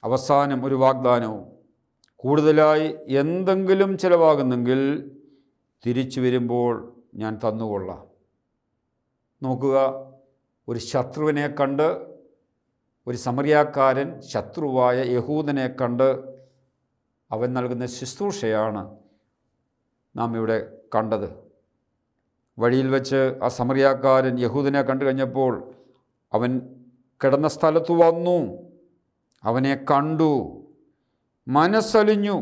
അവസാനം ഒരു വാഗ്ദാനവും, കൂടുതലായി എന്തെങ്കിലും ചിലവാകുന്നെങ്കിൽ തിരിച്ചു വരുമ്പോൾ ഞാൻ തന്നുകൊള്ളാം. നോക്കുക, ഒരു ശത്രുവിനെ കണ്ട്, ഒരു സമറിയാക്കാരൻ ശത്രുവായ യഹൂദനെ കണ്ട് അവൻ നൽകുന്ന ശുശ്രൂഷയാണ് നാം ഇവിടെ കണ്ടത്. വഴിയിൽ വെച്ച് ആ സമറിയാക്കാരൻ യഹൂദനെ കണ്ടു കഴിഞ്ഞപ്പോൾ അവൻ കിടന്ന സ്ഥലത്ത് വന്നു, അവനെ കണ്ടു, മനസ്സലിഞ്ഞു,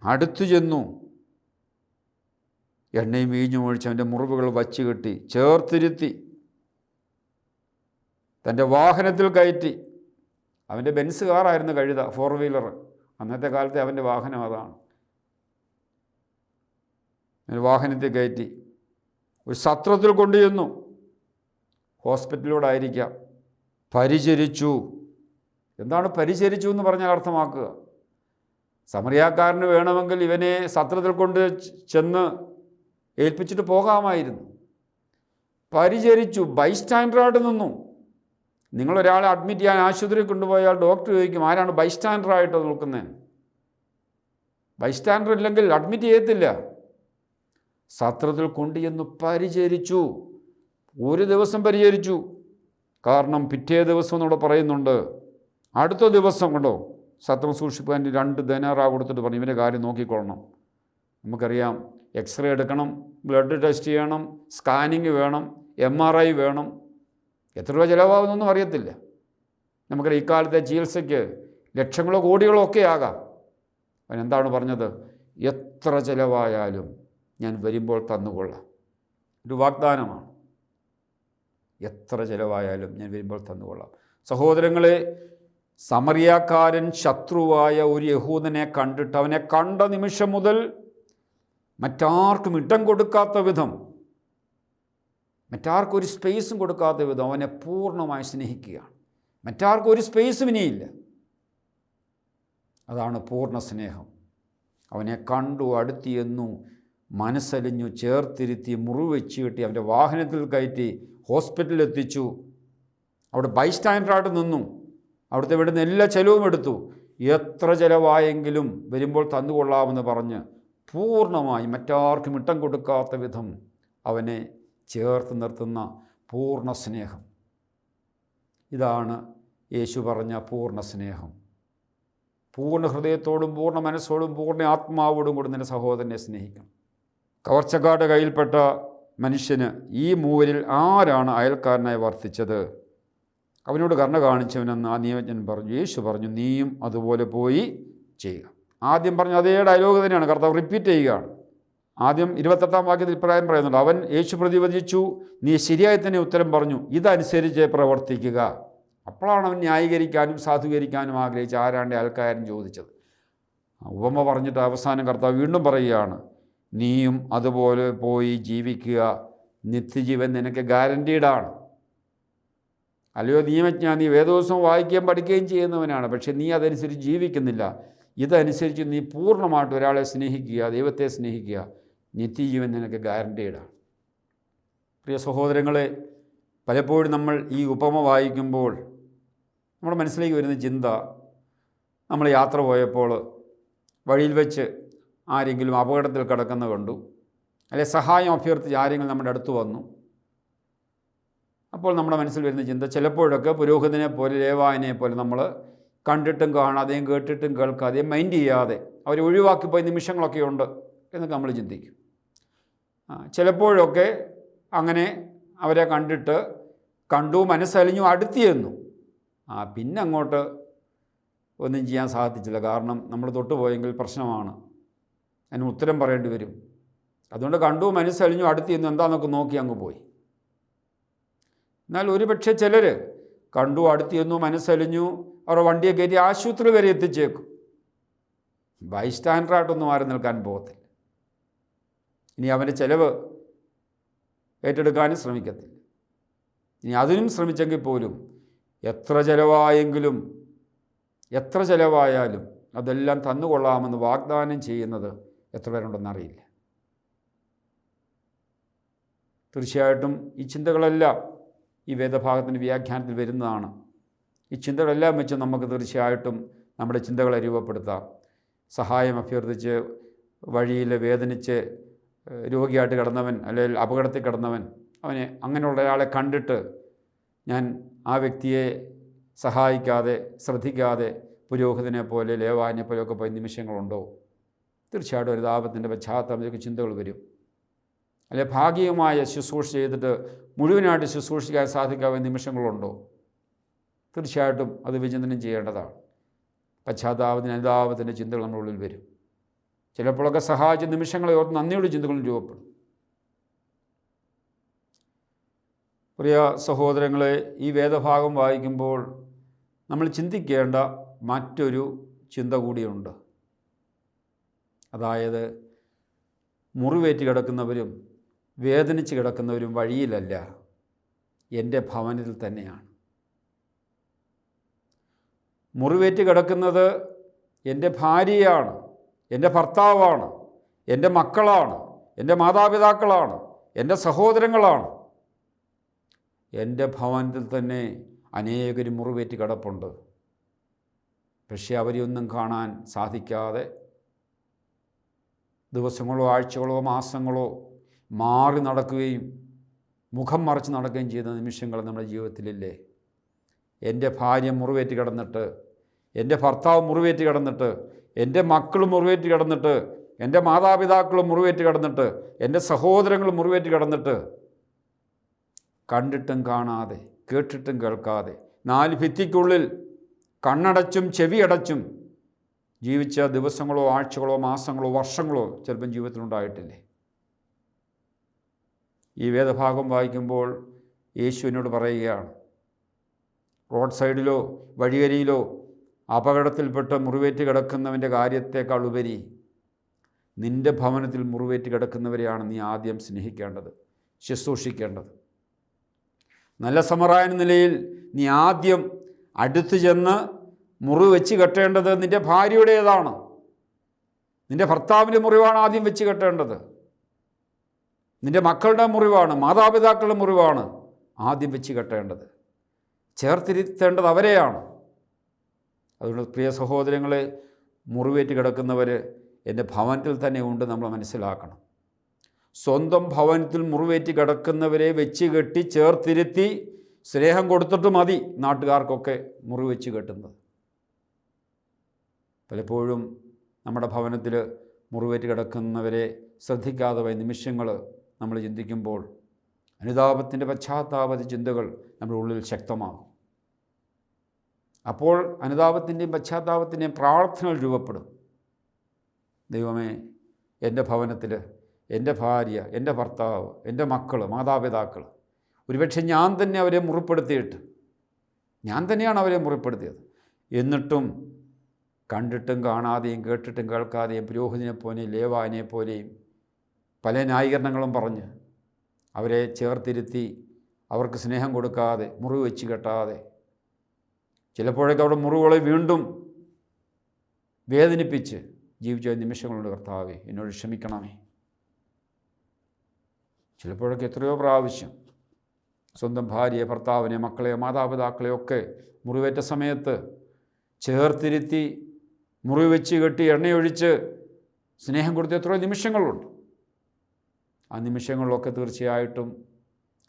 അടുത്തു ചെന്നു എണ്ണയും വീഞ്ഞും ഒഴിച്ച് അവൻ്റെ മുറിവുകൾ വച്ച് കെട്ടി ചേർത്തിരുത്തി തൻ്റെ വാഹനത്തിൽ കയറ്റി. അവൻ്റെ ബെൻസ് കാറായിരുന്നു കഴുത, 4 വീലർ. അന്നത്തെ കാലത്തെ അവൻ്റെ വാഹനം അതാണ്. വാഹനത്തിൽ കയറ്റി ഒരു സത്രത്തിൽ കൊണ്ടുചെന്നു. ഹോസ്പിറ്റലിലൂടായിരിക്കാം. പരിചരിച്ചു. എന്താണ് പരിചരിച്ചു എന്ന് പറഞ്ഞാൽ അർത്ഥമാക്കുക? സമറിയാക്കാരന് വേണമെങ്കിൽ ഇവനെ സത്രത്തിൽ കൊണ്ട് ചെന്ന് ഏൽപ്പിച്ചിട്ട് പോകാമായിരുന്നു. പരിചരിച്ചു, ബൈസ്റ്റാൻഡറായിട്ട് നിന്നു. നിങ്ങളൊരാളെ അഡ്മിറ്റ് ചെയ്യാൻ ആശുപത്രിയിൽ കൊണ്ടുപോയാൽ ഡോക്ടർ ചോദിക്കും, ആരാണ് ബൈസ്റ്റാൻഡറായിട്ട് നിൽക്കുന്നത്? ബൈസ്റ്റാൻഡർ ഇല്ലെങ്കിൽ അഡ്മിറ്റ് ചെയ്യത്തില്ല. സത്രത്തിൽ കൊണ്ടുചെന്ന് പരിചരിച്ചു. 1 ദിവസം പരിചരിച്ചു. കാരണം പിറ്റേ ദിവസം എന്നോട് പറയുന്നുണ്ട്, അടുത്ത ദിവസം കണ്ടോ, സത്രം സൂക്ഷിപ്പാൻ 2 ദനാറ കൊടുത്തിട്ട് പറഞ്ഞു, ഇവൻ്റെ കാര്യം നോക്കിക്കൊള്ളണം. നമുക്കറിയാം, എക്സ്റേ എടുക്കണം, ബ്ലഡ് ടെസ്റ്റ് ചെയ്യണം, സ്കാനിങ് വേണം, MRI വേണം. എത്ര രൂപ ചിലവാകുന്നൊന്നും അറിയത്തില്ല. നമുക്കറിയാം ഇക്കാലത്തെ ചികിത്സയ്ക്ക് ലക്ഷങ്ങളോ കോടികളോ ഒക്കെ ആകാം. അവനെന്താണ് പറഞ്ഞത്? എത്ര ചിലവായാലും ഞാൻ വരുമ്പോൾ തന്നുകൊള്ളാം. ഒരു വാഗ്ദാനമാണ്. എത്ര ചിലവായാലും ഞാൻ വരുമ്പോൾ തന്നുകൊള്ളാം. സഹോദരങ്ങളെ, സമറിയാക്കാരൻ ശത്രുവായ ഒരു യഹൂദനെ കണ്ടിട്ട് അവനെ കണ്ട നിമിഷം മുതൽ മറ്റാർക്കും ഇടം കൊടുക്കാത്ത വിധം, മറ്റാർക്കും ഒരു സ്പേസും കൊടുക്കാത്ത വിധം അവനെ പൂർണ്ണമായി സ്നേഹിക്കുകയാണ്. മറ്റാർക്കും ഒരു സ്പേസും ഇനിയില്ല. അതാണ് പൂർണ്ണ സ്നേഹം. അവനെ കണ്ടു, അടുത്തിയെന്നു, മനസ്സലിഞ്ഞു, ചേർത്തിരുത്തി, മുറിവ് വെച്ച് കെട്ടി, അവൻ്റെ വാഹനത്തിൽ കയറ്റി ഹോസ്പിറ്റലിൽ എത്തിച്ചു. അവിടെ ബൈസ്റ്റാൻഡറായിട്ട് നിന്നു. അവിടുത്തെ ഇവിടുന്ന് എല്ലാ ചെലവും എടുത്തു. എത്ര ചിലവായെങ്കിലും വരുമ്പോൾ തന്നുകൊള്ളാമെന്ന് പറഞ്ഞ് പൂർണ്ണമായി മറ്റാർക്കും ഇട്ടം കൊടുക്കാത്ത വിധം അവനെ ചേർത്ത് നിർത്തുന്ന പൂർണ്ണ സ്നേഹം. ഇതാണ് യേശു പറഞ്ഞ പൂർണ്ണ സ്നേഹം. പൂർണ്ണ ഹൃദയത്തോടും പൂർണ്ണ മനസ്സോടും പൂർണ്ണ ആത്മാവോടും കൂടി നിന്റെ സഹോദരനെ സ്നേഹിക്കണം. കവർച്ചക്കാരുടെ കയ്യിൽപ്പെട്ട മനുഷ്യന് ഈ മൂവരിൽ ആരാണ് അയൽക്കാരനായി വർത്തിച്ചത്? അവനോട് കരുണ കാണിച്ചവനെന്ന് ആ നിയമജ്ഞൻ പറഞ്ഞു. യേശു പറഞ്ഞു, നീയും അതുപോലെ പോയി ചെയ്യുക. ആദ്യം പറഞ്ഞ അതേ ഡയലോഗ് തന്നെയാണ് കർത്താവ് റിപ്പീറ്റ് ചെയ്യുകയാണ്. ആദ്യം 28-ാം വാക്യത്തിൽ ഇപ്രകാരം പറയുന്നുണ്ട്, അവൻ യേശു പ്രതിവചിച്ചു, നീ ശരിയായി തന്നെ ഉത്തരം പറഞ്ഞു, ഇതനുസരിച്ച് പ്രവർത്തിക്കുക. അപ്പോഴാണ് അവൻ ന്യായീകരിക്കാനും സാധൂകരിക്കാനും ആഗ്രഹിച്ച് ആരാണ്ട് അയൽക്കാരൻ ചോദിച്ചത്. ഉപമ പറഞ്ഞിട്ട് അവസാനം കർത്താവ് വീണ്ടും പറയുകയാണ്, നീയും അതുപോലെ പോയി ജീവിക്കുക, നിത്യജീവൻ നിനക്ക് ഗ്യാരൻറ്റീഡാണ്. അല്ലയോ നിയമജ്ഞ, നീ വേദോത്സവം വായിക്കുകയും പഠിക്കുകയും ചെയ്യുന്നവനാണ്, പക്ഷേ നീ അതനുസരിച്ച് ജീവിക്കുന്നില്ല. ഇതനുസരിച്ച് നീ പൂർണ്ണമായിട്ട് ഒരാളെ സ്നേഹിക്കുക, ദൈവത്തെ സ്നേഹിക്കുക, നിത്യജീവൻ നിനക്ക് ഗ്യാരൻറ്റീഡാണ്. പ്രിയ സഹോദരങ്ങളെ, പലപ്പോഴും നമ്മൾ ഈ ഉപമ വായിക്കുമ്പോൾ നമ്മുടെ മനസ്സിലേക്ക് വരുന്ന ചിന്ത, നമ്മൾ യാത്ര പോയപ്പോൾ വഴിയിൽ വെച്ച് ആരെങ്കിലും അപകടത്തിൽ കിടക്കുന്ന കണ്ടു, അല്ലെ സഹായം അഭ്യർത്ഥിച്ച് ആരെങ്കിലും നമ്മുടെ അടുത്ത് വന്നു. അപ്പോൾ നമ്മുടെ മനസ്സിൽ വരുന്ന ചിന്ത, ചിലപ്പോഴൊക്കെ പുരോഹിതനെ പോലെ ലേവായനെ പോലെ നമ്മൾ കണ്ടിട്ടും കാണാതെയും കേട്ടിട്ടും കേൾക്കാതെയും മൈൻഡ് ചെയ്യാതെ അവരെ ഒഴിവാക്കിപ്പോയ നിമിഷങ്ങളൊക്കെ ഉണ്ട് എന്നൊക്കെ നമ്മൾ ചിന്തിക്കും. ചിലപ്പോഴൊക്കെ അങ്ങനെ അവരെ കണ്ടു, മനസ്സലിഞ്ഞു, അടുത്തിയെന്നു. പിന്നെ അങ്ങോട്ട് ഒന്നും ചെയ്യാൻ സാധിച്ചില്ല. കാരണം നമ്മൾ തൊട്ടുപോയെങ്കിൽ പ്രശ്നമാണ്, അതിന് ഉത്തരം പറയേണ്ടി വരും. അതുകൊണ്ട് കണ്ടു, മനസ്സലിഞ്ഞു, അടുത്തിയെന്നു, എന്താണെന്നൊക്കെ നോക്കി അങ്ങ് പോയി. എന്നാൽ ഒരുപക്ഷെ ചിലർ കണ്ടു, അടുത്തിയെന്നു, മനസ്സലിഞ്ഞു, അവരുടെ വണ്ടിയെ കയറ്റി ആശുപത്രി വരെ എത്തിച്ചേക്കും. ബൈസ്റ്റാൻഡറായിട്ടൊന്നും ആരും നിൽക്കാൻ പോകത്തില്ല. ഇനി അവൻ്റെ ചിലവ് ഏറ്റെടുക്കാനും ശ്രമിക്കത്തില്ല. ഇനി അതിനും ശ്രമിച്ചെങ്കിൽ പോലും എത്ര ചിലവായാലും അതെല്ലാം തന്നുകൊള്ളാമെന്ന് വാഗ്ദാനം ചെയ്യുന്നത് എത്ര പേരുണ്ടെന്നറിയില്ല. തീർച്ചയായിട്ടും ഈ ചിന്തകളെല്ലാം ഈ വേദഭാഗത്തിൻ്റെ വ്യാഖ്യാനത്തിൽ വരുന്നതാണ്. ഈ ചിന്തകളെല്ലാം വെച്ച് നമുക്ക് തീർച്ചയായിട്ടും നമ്മുടെ ചിന്തകളെ രൂപപ്പെടുത്താം. സഹായം അഭ്യർത്ഥിച്ച് വഴിയിൽ വേദനിച്ച് രോഗിയായിട്ട് കിടന്നവൻ, അല്ലെങ്കിൽ അപകടത്തിൽ കിടന്നവൻ, അവനെ അങ്ങനെയുള്ള ഒരാളെ കണ്ടിട്ട് ഞാൻ ആ വ്യക്തിയെ സഹായിക്കാതെ, ശ്രദ്ധിക്കാതെ പുരോഹിതനെ പോലെ ലേവായനെ പോലെയൊക്കെ പോയ നിമിഷങ്ങളുണ്ടോ? തീർച്ചയായിട്ടും ഒരു താപത്തിൻ്റെ പശ്ചാത്തലത്തിലേക്ക് ചിന്തകൾ വരും. അല്ലെ ഭാഗികമായ ശുശ്രൂഷ ചെയ്തിട്ട് മുഴുവനായിട്ട് ശുശ്രൂഷിക്കാൻ സാധിക്കാവുന്ന നിമിഷങ്ങളുണ്ടോ? തീർച്ചയായിട്ടും അത് വിചിന്തനം ചെയ്യേണ്ടതാണ്. പശ്ചാത്താപത്തിന് അനുതാപത്തിൻ്റെ ചിന്തകൾ നമ്മുടെ ഉള്ളിൽ വരും. ചിലപ്പോഴൊക്കെ സഹായിച്ച നിമിഷങ്ങളെ ഓർത്ത് നന്ദിയുടെ ചിന്തകളും രൂപപ്പെടും. പ്രിയ സഹോദരങ്ങളെ, ഈ വേദഭാഗം വായിക്കുമ്പോൾ നമ്മൾ ചിന്തിക്കേണ്ട മറ്റൊരു ചിന്ത കൂടിയുണ്ട്. അതായത്, മുറിവേറ്റ് കിടക്കുന്നവരും വേദനിച്ച് കിടക്കുന്നവരും വഴിയിലല്ല, എൻ്റെ ഭവനത്തിൽ തന്നെയാണ്. മുറിവേറ്റ് കിടക്കുന്നത് എൻ്റെ ഭാര്യയാണ്, എൻ്റെ ഭർത്താവാണ്, എൻ്റെ മക്കളാണ്, എൻ്റെ മാതാപിതാക്കളാണ്, എൻ്റെ സഹോദരങ്ങളാണ്. എൻ്റെ ഭവനത്തിൽ തന്നെ അനേകരും മുറിവേറ്റ് കിടപ്പുണ്ട്. പക്ഷേ അവരെയൊന്നും കാണാൻ സാധിക്കാതെ ദിവസങ്ങളോ ആഴ്ചകളോ മാസങ്ങളോ മാറി നടക്കുകയും മുഖം മറച്ച് നടക്കുകയും ചെയ്യുന്ന നിമിഷങ്ങൾ നമ്മുടെ ജീവിതത്തിലില്ലേ? എൻ്റെ ഭാര്യ മുറിവേറ്റ് കിടന്നിട്ട്, എൻ്റെ ഭർത്താവ് മുറിവേറ്റ് കിടന്നിട്ട്, എൻ്റെ മക്കൾ മുറിവേറ്റ് കിടന്നിട്ട്, എൻ്റെ മാതാപിതാക്കൾ മുറിവേറ്റ് കിടന്നിട്ട്, എൻ്റെ സഹോദരങ്ങൾ മുറിവേറ്റ് കിടന്നിട്ട്, കണ്ടിട്ടും കാണാതെ കേട്ടിട്ടും കേൾക്കാതെ 4 ഭിത്തിക്കുള്ളിൽ കണ്ണടച്ചും ചെവിയടച്ചും ജീവിച്ച ദിവസങ്ങളോ ആഴ്ചകളോ മാസങ്ങളോ വർഷങ്ങളോ ചിലപ്പം ജീവിതത്തിലുണ്ടായിട്ടില്ലേ? ഈ വേദഭാഗം വായിക്കുമ്പോൾ യേശു എന്നോട് പറയുകയാണ്, റോഡ് സൈഡിലോ വഴിയരിയിലോ അപകടത്തിൽപ്പെട്ട് മുറിവേറ്റ് കിടക്കുന്നവൻ്റെ കാര്യത്തേക്കാൾ ഉപരി നിൻ്റെ ഭവനത്തിൽ മുറിവേറ്റ് കിടക്കുന്നവരെയാണ് നീ ആദ്യം സ്നേഹിക്കേണ്ടത്, ശുശ്രൂഷിക്കേണ്ടത്. നല്ല സമറായൻ നിലയിൽ നീ ആദ്യം അടുത്ത് ചെന്ന് മുറിവ് വെച്ച് കെട്ടേണ്ടത് നിൻ്റെ ഭാര്യയുടേതാണ്. നിൻ്റെ ഭർത്താവിൻ്റെ മുറിവാണ് ആദ്യം വെച്ച് കെട്ടേണ്ടത്. നിൻ്റെ മക്കളുടെ മുറിവാണ്, മാതാപിതാക്കളുടെ മുറിവാണ് ആദ്യം വെച്ച് കെട്ടേണ്ടത്. ചേർത്തിരുത്തേണ്ടത് അവരെയാണ്. അതുകൊണ്ട് പ്രിയ സഹോദരങ്ങളെ, മുറിവേറ്റ് കിടക്കുന്നവർ എൻ്റെ ഭവനത്തിൽ തന്നെ ഉണ്ട്, നമ്മൾ മനസ്സിലാക്കണം. സ്വന്തം ഭവനത്തിൽ മുറിവേറ്റ് കിടക്കുന്നവരെ വെച്ച് കെട്ടി ചേർത്തിരുത്തി സ്നേഹം കൊടുത്തിട്ട് മതി നാട്ടുകാർക്കൊക്കെ മുറിവെച്ച് കെട്ടുന്നത്. പലപ്പോഴും നമ്മുടെ ഭവനത്തിൽ മുറിവേറ്റ് കിടക്കുന്നവരെ ശ്രദ്ധിക്കാതെ പോയ നിമിഷങ്ങൾ നമ്മൾ ചിന്തിക്കുമ്പോൾ അനുതാപത്തിൻ്റെ പശ്ചാത്താപ ചിന്തകൾ നമ്മുടെ ഉള്ളിൽ ശക്തമാകും. അപ്പോൾ അനുതാപത്തിൻ്റെയും പശ്ചാത്താപത്തിൻ്റെയും പ്രാർത്ഥനകൾ രൂപപ്പെടും. ദൈവമേ, എൻ്റെ ഭവനത്തിൽ എൻ്റെ ഭാര്യ, എൻ്റെ ഭർത്താവ്, എൻ്റെ മക്കൾ, മാതാപിതാക്കൾ, ഒരുപക്ഷെ ഞാൻ തന്നെ അവരെ മുറിപ്പെടുത്തിയിട്ട്, ഞാൻ തന്നെയാണ് അവരെ മുറിപ്പെടുത്തിയത്, എന്നിട്ടും കണ്ടിട്ടും കാണാതെയും കേട്ടിട്ടും കേൾക്കാതെയും പുരോഹിതനെ പോലെയും ലേവായനെ പോലെയും പല ന്യായീകരണങ്ങളും പറഞ്ഞ് അവരെ ചേർത്തിരുത്തി അവർക്ക് സ്നേഹം കൊടുക്കാതെ മുറിവ് വെച്ച് കെട്ടാതെ ചിലപ്പോഴൊക്കെ അവിടെ മുറിവുകളെ വീണ്ടും വേദനിപ്പിച്ച് ജീവിച്ച നിമിഷങ്ങളുണ്ട്. കർത്താവേ, എന്നോട് ക്ഷമിക്കണമേ. ചിലപ്പോഴൊക്കെ എത്രയോ പ്രാവശ്യം സ്വന്തം ഭാര്യയെ, ഭർത്താവിനെ, മക്കളെ, മാതാപിതാക്കളെയൊക്കെ മുറിവേറ്റ സമയത്ത് ചേർത്തിരുത്തി മുറിവ് വെച്ച് കെട്ടി എണ്ണയൊഴിച്ച് സ്നേഹം കൊടുത്ത എത്രയോ നിമിഷങ്ങളുണ്ട്. ആ നിമിഷങ്ങളിലൊക്കെ തീർച്ചയായിട്ടും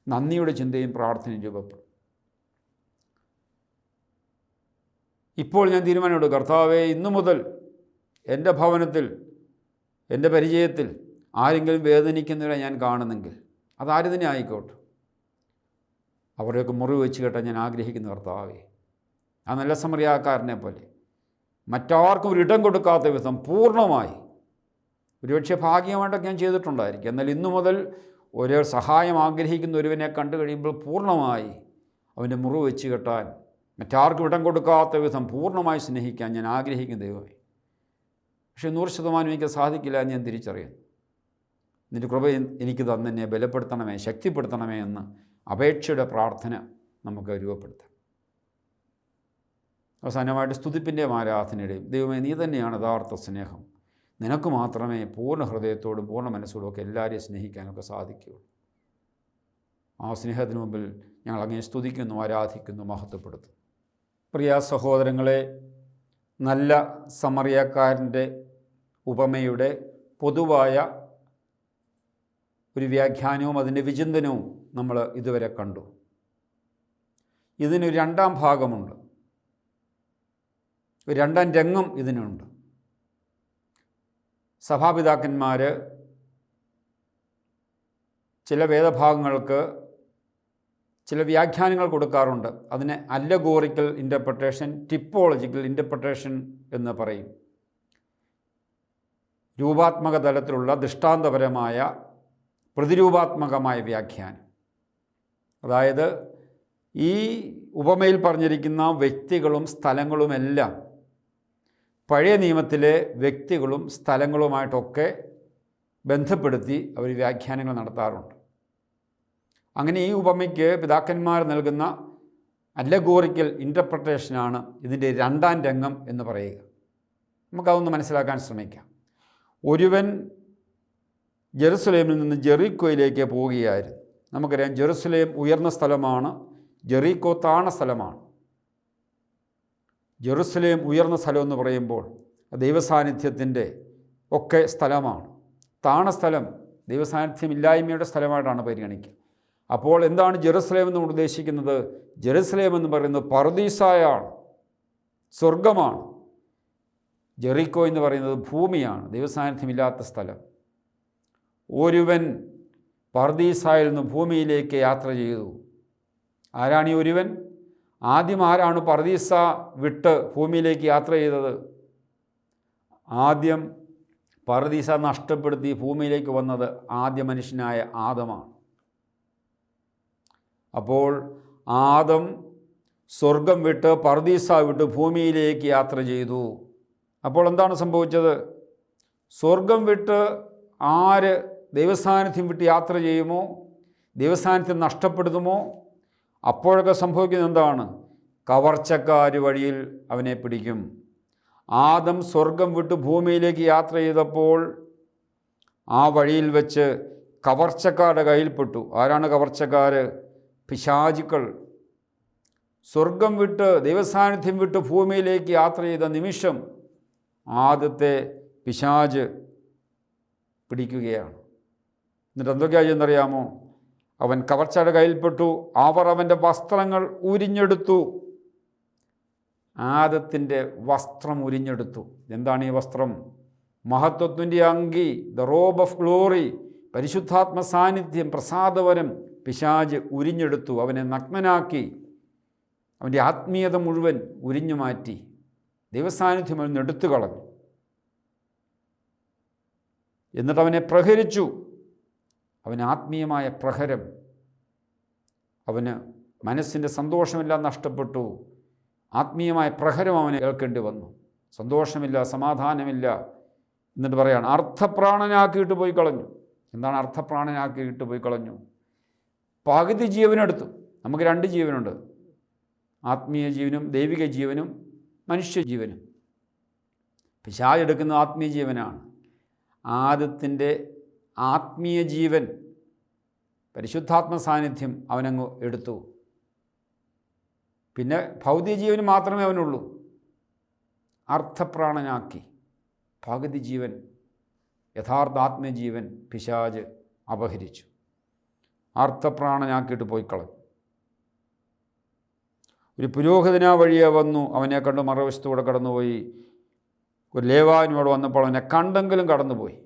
നന്ദിയുടെ ചിന്തയും പ്രാർത്ഥനയും രൂപപ്പെടും. ഇപ്പോൾ ഞാൻ തീരുമാനമെടുക്കും, കർത്താവേ, ഇന്നു മുതൽ എൻ്റെ ഭവനത്തിൽ, എൻ്റെ പരിചയത്തിൽ ആരെങ്കിലും വേദനിക്കുന്നവരെ ഞാൻ കാണുന്നെങ്കിൽ അതാര് തന്നെ ആയിക്കോട്ടെ, അവരെയൊക്കെ മുറിവ് വെച്ച് കേട്ടാൽ ഞാൻ ആഗ്രഹിക്കുന്ന കർത്താവേ, ആ നല്ല സമറിയാക്കാരനെ പോലെ മറ്റാർക്കും ഒരിടം കൊടുക്കാത്ത വിധം പൂർണ്ണമായി, ഒരുപക്ഷെ ഭാഗ്യമായിട്ടൊക്കെ ഞാൻ ചെയ്തിട്ടുണ്ടായിരിക്കും, എന്നാൽ ഇന്നു മുതൽ ഒരു സഹായം ആഗ്രഹിക്കുന്ന ഒരുവനെ കണ്ടു കഴിയുമ്പോൾ പൂർണ്ണമായി അവൻ്റെ മുറിവ് വെച്ച് കെട്ടാൻ, മറ്റാർക്കും ഇടം കൊടുക്കാത്ത വിധം പൂർണ്ണമായി സ്നേഹിക്കാൻ ഞാൻ ആഗ്രഹിക്കുന്ന ദൈവമേ. പക്ഷേ 100% എനിക്ക് സാധിക്കില്ല എന്ന് ഞാൻ തിരിച്ചറിയുന്നു. നിൻ്റെ കൃപ എനിക്ക് തന്നെ ബലപ്പെടുത്തണമേ, ശക്തിപ്പെടുത്തണമേ എന്ന് അപേക്ഷയുടെ പ്രാർത്ഥന നമുക്ക് രൂപപ്പെടുത്താം. അവസാനമായിട്ട് സ്തുതിപ്പിൻ്റെയും ആരാധനയുടെയും, ദൈവമേ, നീ തന്നെയാണ് യഥാർത്ഥ സ്നേഹം, നിനക്ക് മാത്രമേ പൂർണ്ണ ഹൃദയത്തോടും പൂർണ്ണ മനസ്സോടും ഒക്കെ എല്ലാവരെയും സ്നേഹിക്കാനൊക്കെ സാധിക്കുകയുള്ളൂ. ആ സ്നേഹത്തിന് മുമ്പിൽ ഞങ്ങൾ അങ്ങനെ സ്തുതിക്കുന്നു, ആരാധിക്കുന്നു, മഹത്വപ്പെടുത്തുന്നു. പ്രിയ സഹോദരങ്ങളെ, നല്ല സമറിയക്കാരൻ്റെ ഉപമയുടെ പൊതുവായ ഒരു വ്യാഖ്യാനവും അതിൻ്റെ വിചിന്തനവും നമ്മൾ ഇതുവരെ കണ്ടു. ഇതിനൊരു 2ാം ഭാഗമുണ്ട്, ഒരു 2ാം രംഗം ഇതിനുണ്ട്. സഭാപിതാക്കന്മാർ ചില വേദഭാഗങ്ങൾക്ക് ചില വ്യാഖ്യാനങ്ങൾ കൊടുക്കാറുണ്ട്. അതിനെ അല്ലഗോറിക്കൽ ഇൻ്റർപ്രിട്ടേഷൻ, ടിപ്പോളജിക്കൽ ഇൻ്റർപ്രിട്ടേഷൻ എന്ന് പറയും. രൂപാത്മക തലത്തിലുള്ള ദൃഷ്ടാന്തപരമായ പ്രതിരൂപാത്മകമായ വ്യാഖ്യാനം. അതായത് ഈ ഉപമയിൽ പറഞ്ഞിരിക്കുന്ന വ്യക്തികളും സ്ഥലങ്ങളുമെല്ലാം പഴയ നിയമത്തിലെ വ്യക്തികളും സ്ഥലങ്ങളുമായിട്ടൊക്കെ ബന്ധപ്പെടുത്തി അവർ വ്യാഖ്യാനങ്ങൾ നടത്താറുണ്ട്. അങ്ങനെ ഈ ഉപമയ്ക്ക് പിതാക്കന്മാർ നൽകുന്ന അല്ലഗോറിക്കൽ ഇൻ്റർപ്രട്ടേഷനാണ് ഇതിൻ്റെ രണ്ടാം രംഗം എന്ന് പറയുക. നമുക്കതൊന്ന് മനസ്സിലാക്കാൻ ശ്രമിക്കാം. ഒരുവൻ ജെറുസലേമിൽ നിന്ന് ജെറീക്കോയിലേക്ക് പോവുകയായിരുന്നു. നമുക്കറിയാം ജെറുസലേം ഉയർന്ന സ്ഥലമാണ്, ജെറീക്കോ താണ സ്ഥലമാണ്. ജെറുസലേം ഉയർന്ന സ്ഥലം എന്ന് പറയുമ്പോൾ ദൈവസാന്നിധ്യത്തിൻ്റെ ഒക്കെ സ്ഥലമാണ്. താണ സ്ഥലം ദൈവസാന്നിധ്യമില്ലായ്മയുടെ സ്ഥലമായിട്ടാണ് പരിഗണിക്കുക. അപ്പോൾ എന്താണ് ജെറുസലേം എന്ന് ഉദ്ദേശിക്കുന്നത്? ജെറുസലേം എന്ന് പറയുന്നത് പറുദീസായാണ്, സ്വർഗമാണ്. ജെറീക്കോ എന്ന് പറയുന്നത് ഭൂമിയാണ്, ദൈവസാന്നിധ്യമില്ലാത്ത സ്ഥലം. ഒരുവൻ പറുദീസായിൽ നിന്ന് ഭൂമിയിലേക്ക് യാത്ര ചെയ്തു. ആരാണ് ഈ ഒരുവൻ? ആദ്യം ആരാണ് പറുദീസ വിട്ട് ഭൂമിയിലേക്ക് യാത്ര ചെയ്തത്? ആദ്യം പറുദീസ നഷ്ടപ്പെടുത്തി ഭൂമിയിലേക്ക് വന്നത് ആദ്യ മനുഷ്യനായ ആദമാണ്. അപ്പോൾ ആദം സ്വർഗം വിട്ട് പറുദീസ വിട്ട് ഭൂമിയിലേക്ക് യാത്ര ചെയ്തു. അപ്പോൾ എന്താണ് സംഭവിച്ചത്? സ്വർഗം വിട്ട് ആര് ദൈവസാന്നിധ്യം വിട്ട് യാത്ര ചെയ്യുമോ, ദൈവസാന്നിധ്യം നഷ്ടപ്പെടുത്തുമോ, അപ്പോഴൊക്കെ സംഭവിക്കുന്നത് എന്താണ്? കവർച്ചക്കാർ വഴിയിൽ അവനെ പിടിക്കും. ആദം സ്വർഗം വിട്ട് ഭൂമിയിലേക്ക് യാത്ര ചെയ്തപ്പോൾ ആ വഴിയിൽ വെച്ച് കവർച്ചക്കാരുടെ കയ്യിൽപ്പെട്ടു. ആരാണ് കവർച്ചക്കാർ? പിശാചുക്കൾ. സ്വർഗം വിട്ട് ദൈവസാന്നിധ്യം വിട്ട് ഭൂമിയിലേക്ക് യാത്ര ചെയ്ത നിമിഷം ആദ്യത്തെ പിശാച് പിടിക്കുകയാണ്. എന്നിട്ട് എന്തൊക്കെയാ ചെയ്യുന്നറിയാമോ? അവൻ കവർച്ചയുടെ കയ്യിൽപ്പെട്ടു. അവർ അവൻ്റെ വസ്ത്രങ്ങൾ ഉരിഞ്ഞെടുത്തു. ആദത്തിൻ്റെ വസ്ത്രം ഉരിഞ്ഞെടുത്തു. എന്താണ് ഈ വസ്ത്രം? മഹത്വത്തിൻ്റെ അങ്കി, ദ റോബ് ഓഫ് ഗ്ലോറി, പരിശുദ്ധാത്മ സാന്നിധ്യം, പ്രസാദവരം പിശാച് ഉരിഞ്ഞെടുത്തു. അവനെ നഗ്നനാക്കി. അവൻ്റെ ആത്മീയത മുഴുവൻ ഉരിഞ്ഞു മാറ്റി. ദൈവസാന്നിധ്യം അവൻ എടുത്തു കളഞ്ഞു. എന്നിട്ട് അവനെ പ്രഹരിച്ചു. അവന് ആത്മീയമായ പ്രഹരം. അവന് മനസ്സിൻ്റെ സന്തോഷമെല്ലാം നഷ്ടപ്പെട്ടു. ആത്മീയമായ പ്രഹരം അവന് ഏൽക്കേണ്ടി വന്നു. സന്തോഷമില്ല, സമാധാനമില്ല. എന്നിട്ട് പറയാണ് അർത്ഥപ്രാണനാക്കിയിട്ട് പോയി കളഞ്ഞു. എന്താണ് അർത്ഥപ്രാണനാക്കിയിട്ട് പോയി കളഞ്ഞു? പകുതി ജീവനെടുത്തു. നമുക്ക് രണ്ട് ജീവനുണ്ട്, ആത്മീയ ജീവനും ദൈവിക ജീവനും മനുഷ്യജീവനും. പിശാച് എടുക്കുന്ന ആത്മീയ ജീവനാണ്. ആദത്തിൻ്റെ ആത്മീയ ജീവൻ, പരിശുദ്ധാത്മ സാന്നിധ്യം അവനങ്ങ് എടുത്തു. പിന്നെ ഭൗതിക ജീവന് മാത്രമേ അവനുള്ളൂ. അർത്ഥപ്രാണനാക്കി പകുതി ജീവൻ, യഥാർത്ഥ ആത്മജീവൻ പിശാച് അപഹരിച്ചു. അർത്ഥപ്രാണനാക്കിയിട്ട് പോയി കളഞ്ഞു. ഒരു പുരോഹിതനാ വഴിയെ വന്നു. അവനെ കണ്ട് മറുവശത്തൂടെ കടന്നുപോയി. ഒരു ലേവാവിനോട് വന്നപ്പോൾ അവനെ കണ്ടെങ്കിലും കടന്നുപോയി.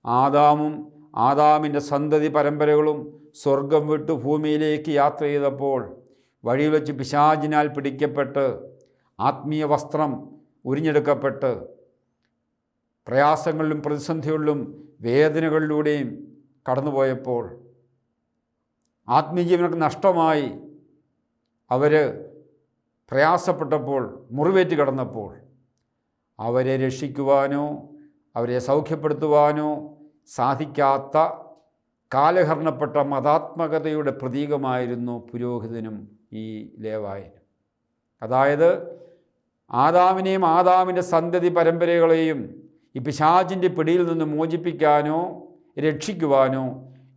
ആദാമും ആദാമിൻ്റെ സന്തതി പരമ്പരകളും സ്വർഗം വിട്ട് ഭൂമിയിലേക്ക് യാത്ര ചെയ്തപ്പോൾ വഴിയിൽ വെച്ച് പിശാചിനാൽ പിടിക്കപ്പെട്ട് ആത്മീയ വസ്ത്രം ഉരിഞ്ഞെടുക്കപ്പെട്ട് പ്രയാസങ്ങളിലും പ്രതിസന്ധികളിലും വേദനകളിലൂടെയും കടന്നുപോയപ്പോൾ ആത്മീയജീവനൊക്കെ നഷ്ടമായി. അവർ പ്രയാസപ്പെട്ടപ്പോൾ, മുറിവേറ്റ് കിടന്നപ്പോൾ അവരെ രക്ഷിക്കുവാനോ അവരെ സൗഖ്യപ്പെടുത്തുവാനോ സാധിക്കാത്ത കാലഹരണപ്പെട്ട മതാത്മകതയുടെ പ്രതീകമായിരുന്നു പുരോഹിതനും ഈ ലേവായനും. അതായത് ആദാമിനെയും ആദാമിൻ്റെ സന്തതി പരമ്പരകളെയും ഈ പിശാചിൻ്റെ പിടിയിൽ നിന്ന് മോചിപ്പിക്കാനോ രക്ഷിക്കുവാനോ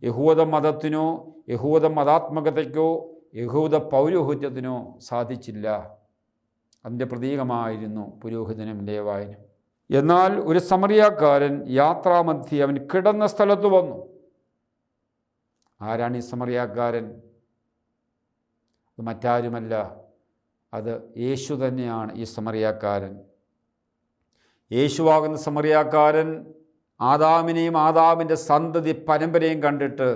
യഹൂദ മതത്തിനോ യഹൂദ മതാത്മകതയ്ക്കോ യഹൂദ പൗരോഹിത്യത്തിനോ സാധിച്ചില്ല. അതിൻ്റെ പ്രതീകമായിരുന്നു പുരോഹിതനും ലേവായനും. എന്നാൽ ഒരു സമറിയാക്കാരൻ യാത്രാമധ്യേ അവൻ കിടന്ന സ്ഥലത്ത് വന്നു. ആരാണ് ഈ സമറിയാക്കാരൻ? അത് മറ്റാരുമല്ല, അത് യേശു തന്നെയാണ് ഈ സമറിയാക്കാരൻ. യേശുവാകുന്ന സമറിയാക്കാരൻ ആദാമിനെയും ആദാമിൻ്റെ സന്തതി പരമ്പരയും കണ്ടിട്ട്